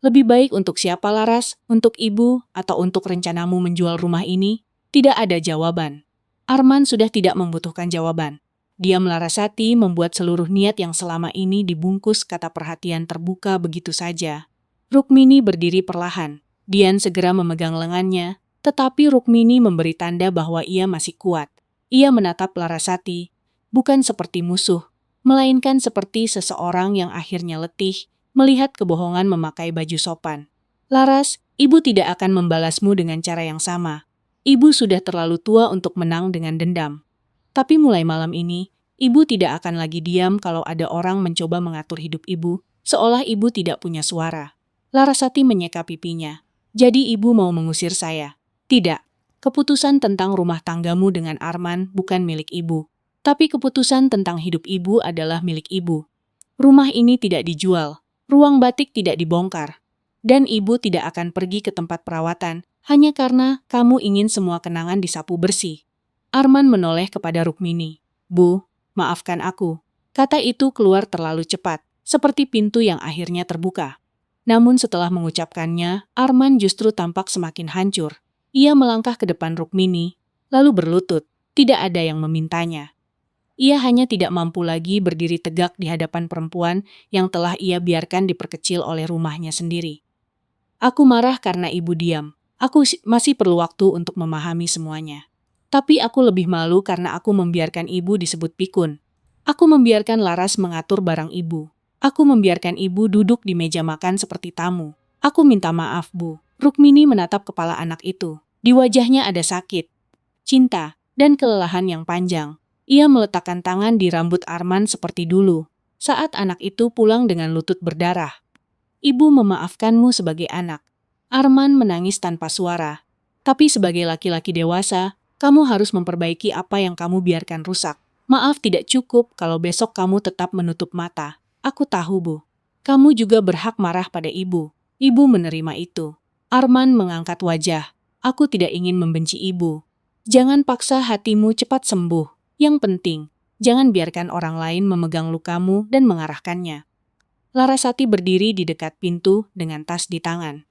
"Lebih baik untuk siapa, Laras? Untuk ibu atau untuk rencanamu menjual rumah ini?" Tidak ada jawaban. Arman sudah tidak membutuhkan jawaban. Diam Larasati membuat seluruh niat yang selama ini dibungkus kata perhatian terbuka begitu saja. Rukmini berdiri perlahan. Dian segera memegang lengannya, tetapi Rukmini memberi tanda bahwa ia masih kuat. Ia menatap Larasati, bukan seperti musuh, melainkan seperti seseorang yang akhirnya letih melihat kebohongan memakai baju sopan. "Laras, ibu tidak akan membalasmu dengan cara yang sama. Ibu sudah terlalu tua untuk menang dengan dendam. Tapi mulai malam ini, ibu tidak akan lagi diam kalau ada orang mencoba mengatur hidup ibu, seolah ibu tidak punya suara." Larasati menyeka pipinya. "Jadi ibu mau mengusir saya?" "Tidak. Keputusan tentang rumah tanggamu dengan Arman bukan milik ibu. Tapi keputusan tentang hidup ibu adalah milik ibu. Rumah ini tidak dijual, ruang batik tidak dibongkar, dan ibu tidak akan pergi ke tempat perawatan hanya karena kamu ingin semua kenangan disapu bersih." Arman menoleh kepada Rukmini. "Bu, maafkan aku." Kata itu keluar terlalu cepat, seperti pintu yang akhirnya terbuka. Namun setelah mengucapkannya, Arman justru tampak semakin hancur. Ia melangkah ke depan Rukmini, lalu berlutut. Tidak ada yang memintanya. Ia hanya tidak mampu lagi berdiri tegak di hadapan perempuan yang telah ia biarkan diperkecil oleh rumahnya sendiri. "Aku marah karena ibu diam. Aku masih perlu waktu untuk memahami semuanya. Tapi aku lebih malu karena aku membiarkan ibu disebut pikun. Aku membiarkan Laras mengatur barang ibu. Aku membiarkan ibu duduk di meja makan seperti tamu. Aku minta maaf, Bu." Rukmini menatap kepala anak itu. Di wajahnya ada sakit, cinta, dan kelelahan yang panjang. Ia meletakkan tangan di rambut Arman seperti dulu, saat anak itu pulang dengan lutut berdarah. "Ibu memaafkanmu sebagai anak." Arman menangis tanpa suara. "Tapi sebagai laki-laki dewasa, kamu harus memperbaiki apa yang kamu biarkan rusak. Maaf tidak cukup kalau besok kamu tetap menutup mata. Aku tahu, Bu. Kamu juga berhak marah pada ibu. Ibu menerima itu." Arman mengangkat wajah. "Aku tidak ingin membenci ibu. Jangan paksa hatimu cepat sembuh. Yang penting, jangan biarkan orang lain memegang lukamu dan mengarahkannya." Larasati berdiri di dekat pintu dengan tas di tangan.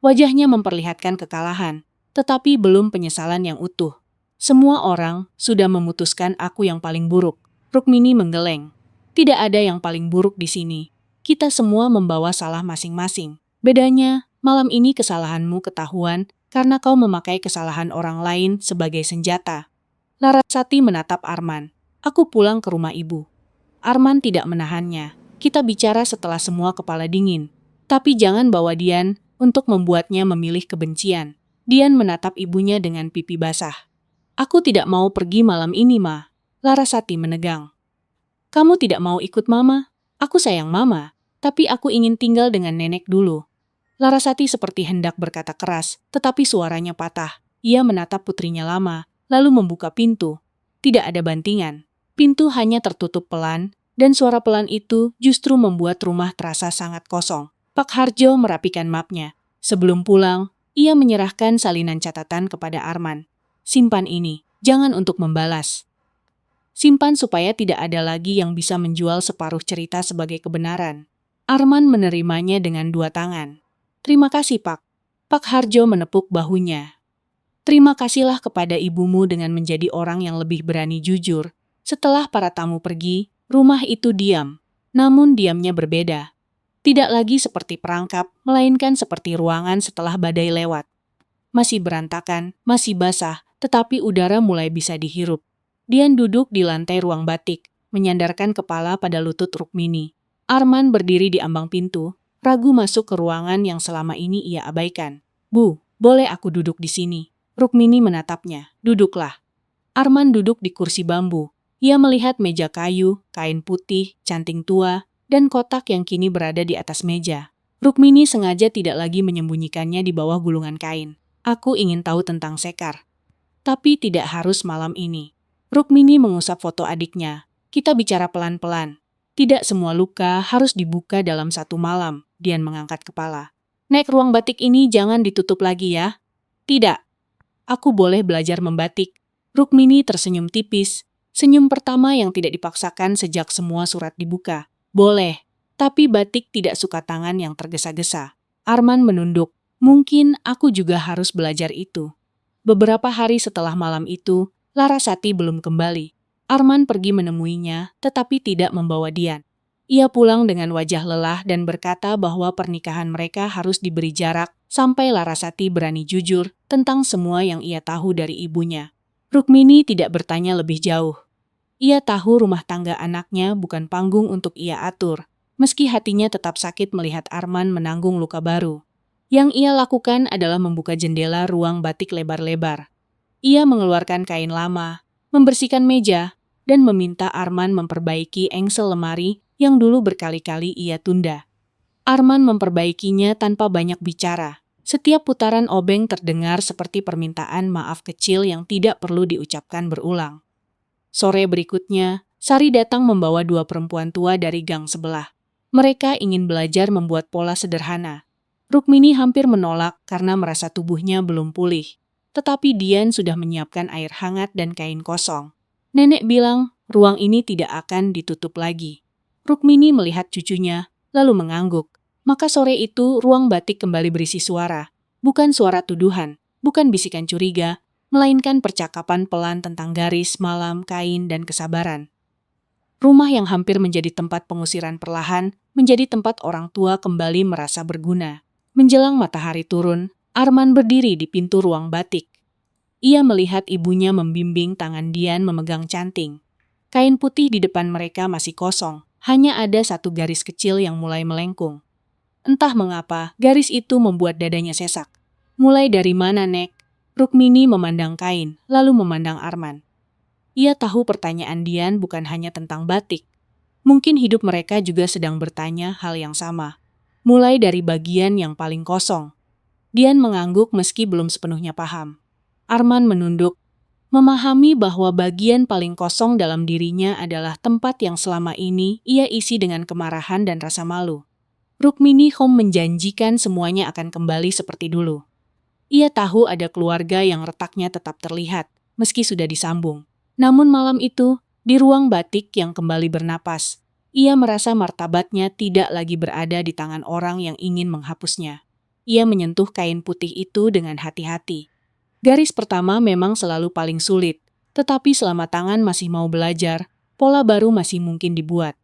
Wajahnya memperlihatkan kekalahan, tetapi belum penyesalan yang utuh. "Semua orang sudah memutuskan aku yang paling buruk." Rukmini menggeleng. "Tidak ada yang paling buruk di sini. Kita semua membawa salah masing-masing. Bedanya, malam ini kesalahanmu ketahuan karena kau memakai kesalahan orang lain sebagai senjata." Larasati menatap Arman. "Aku pulang ke rumah ibu." Arman tidak menahannya. "Kita bicara setelah semua kepala dingin. Tapi jangan bawa Dian untuk membuatnya memilih kebencian." Dian menatap ibunya dengan pipi basah. "Aku tidak mau pergi malam ini, Ma." Larasati menegang. "Kamu tidak mau ikut Mama? Aku sayang Mama, tapi aku ingin tinggal dengan nenek dulu." Larasati seperti hendak berkata keras, tetapi suaranya patah. Ia menatap putrinya lama, lalu membuka pintu. Tidak ada bantingan. Pintu hanya tertutup pelan, dan suara pelan itu justru membuat rumah terasa sangat kosong. Pak Harjo merapikan mapnya. Sebelum pulang, Ia menyerahkan salinan catatan kepada Arman. Simpan ini, jangan untuk membalas. Simpan supaya tidak ada lagi yang bisa menjual separuh cerita sebagai kebenaran. Arman menerimanya dengan 2 tangan. Terima kasih, Pak. Pak Harjo menepuk bahunya. Terima kasihlah kepada ibumu dengan menjadi orang yang lebih berani jujur. Setelah para tamu pergi, rumah itu diam. Namun diamnya berbeda. Tidak lagi seperti perangkap, melainkan seperti ruangan setelah badai lewat. Masih berantakan, masih basah, tetapi udara mulai bisa dihirup. Dian duduk di lantai ruang batik, menyandarkan kepala pada lutut Rukmini. Arman berdiri di ambang pintu, ragu masuk ke ruangan yang selama ini ia abaikan. Bu, boleh aku duduk di sini? Rukmini menatapnya. Duduklah. Arman duduk di kursi bambu. Ia melihat meja kayu, kain putih, canting tua, dan kotak yang kini berada di atas meja. Rukmini sengaja tidak lagi menyembunyikannya di bawah gulungan kain. Aku ingin tahu tentang Sekar. Tapi tidak harus malam ini. Rukmini mengusap foto adiknya. Kita bicara pelan-pelan. Tidak semua luka harus dibuka dalam satu malam. Dian mengangkat kepala. Nek, ruang batik ini jangan ditutup lagi ya. Tidak. Aku boleh belajar membatik. Rukmini tersenyum tipis. Senyum pertama yang tidak dipaksakan sejak semua surat dibuka. Boleh, tapi batik tidak suka tangan yang tergesa-gesa. Arman menunduk. Mungkin aku juga harus belajar itu. Beberapa hari setelah malam itu, Larasati belum kembali. Arman pergi menemuinya, tetapi tidak membawa Dian. Ia pulang dengan wajah lelah dan berkata bahwa pernikahan mereka harus diberi jarak sampai Larasati berani jujur tentang semua yang ia tahu dari ibunya. Rukmini tidak bertanya lebih jauh. Ia tahu rumah tangga anaknya bukan panggung untuk ia atur, meski hatinya tetap sakit melihat Arman menanggung luka baru. Yang ia lakukan adalah membuka jendela ruang batik lebar-lebar. Ia mengeluarkan kain lama, membersihkan meja, dan meminta Arman memperbaiki engsel lemari yang dulu berkali-kali ia tunda. Arman memperbaikinya tanpa banyak bicara. Setiap putaran obeng terdengar seperti permintaan maaf kecil yang tidak perlu diucapkan berulang. Sore berikutnya, Sari datang membawa 2 perempuan tua dari gang sebelah. Mereka ingin belajar membuat pola sederhana. Rukmini hampir menolak karena merasa tubuhnya belum pulih. Tetapi Dian sudah menyiapkan air hangat dan kain kosong. Nenek bilang, ruang ini tidak akan ditutup lagi. Rukmini melihat cucunya, lalu mengangguk. Maka sore itu ruang batik kembali berisi suara. Bukan suara tuduhan, bukan bisikan curiga, melainkan percakapan pelan tentang garis, malam, kain, dan kesabaran. Rumah yang hampir menjadi tempat pengusiran perlahan, menjadi tempat orang tua kembali merasa berguna. Menjelang matahari turun, Arman berdiri di pintu ruang batik. Ia melihat ibunya membimbing tangan Dian memegang canting. Kain putih di depan mereka masih kosong, hanya ada satu garis kecil yang mulai melengkung. Entah mengapa, garis itu membuat dadanya sesak. Mulai dari mana, Nek? Rukmini memandang kain, lalu memandang Arman. Ia tahu pertanyaan Dian bukan hanya tentang batik. Mungkin hidup mereka juga sedang bertanya hal yang sama. Mulai dari bagian yang paling kosong. Dian mengangguk meski belum sepenuhnya paham. Arman menunduk, memahami bahwa bagian paling kosong dalam dirinya adalah tempat yang selama ini ia isi dengan kemarahan dan rasa malu. Rukmini menjanjikan semuanya akan kembali seperti dulu. Ia tahu ada keluarga yang retaknya tetap terlihat, meski sudah disambung. Namun malam itu, di ruang batik yang kembali bernapas, ia merasa martabatnya tidak lagi berada di tangan orang yang ingin menghapusnya. Ia menyentuh kain putih itu dengan hati-hati. Garis pertama memang selalu paling sulit, tetapi selama tangan masih mau belajar, pola baru masih mungkin dibuat.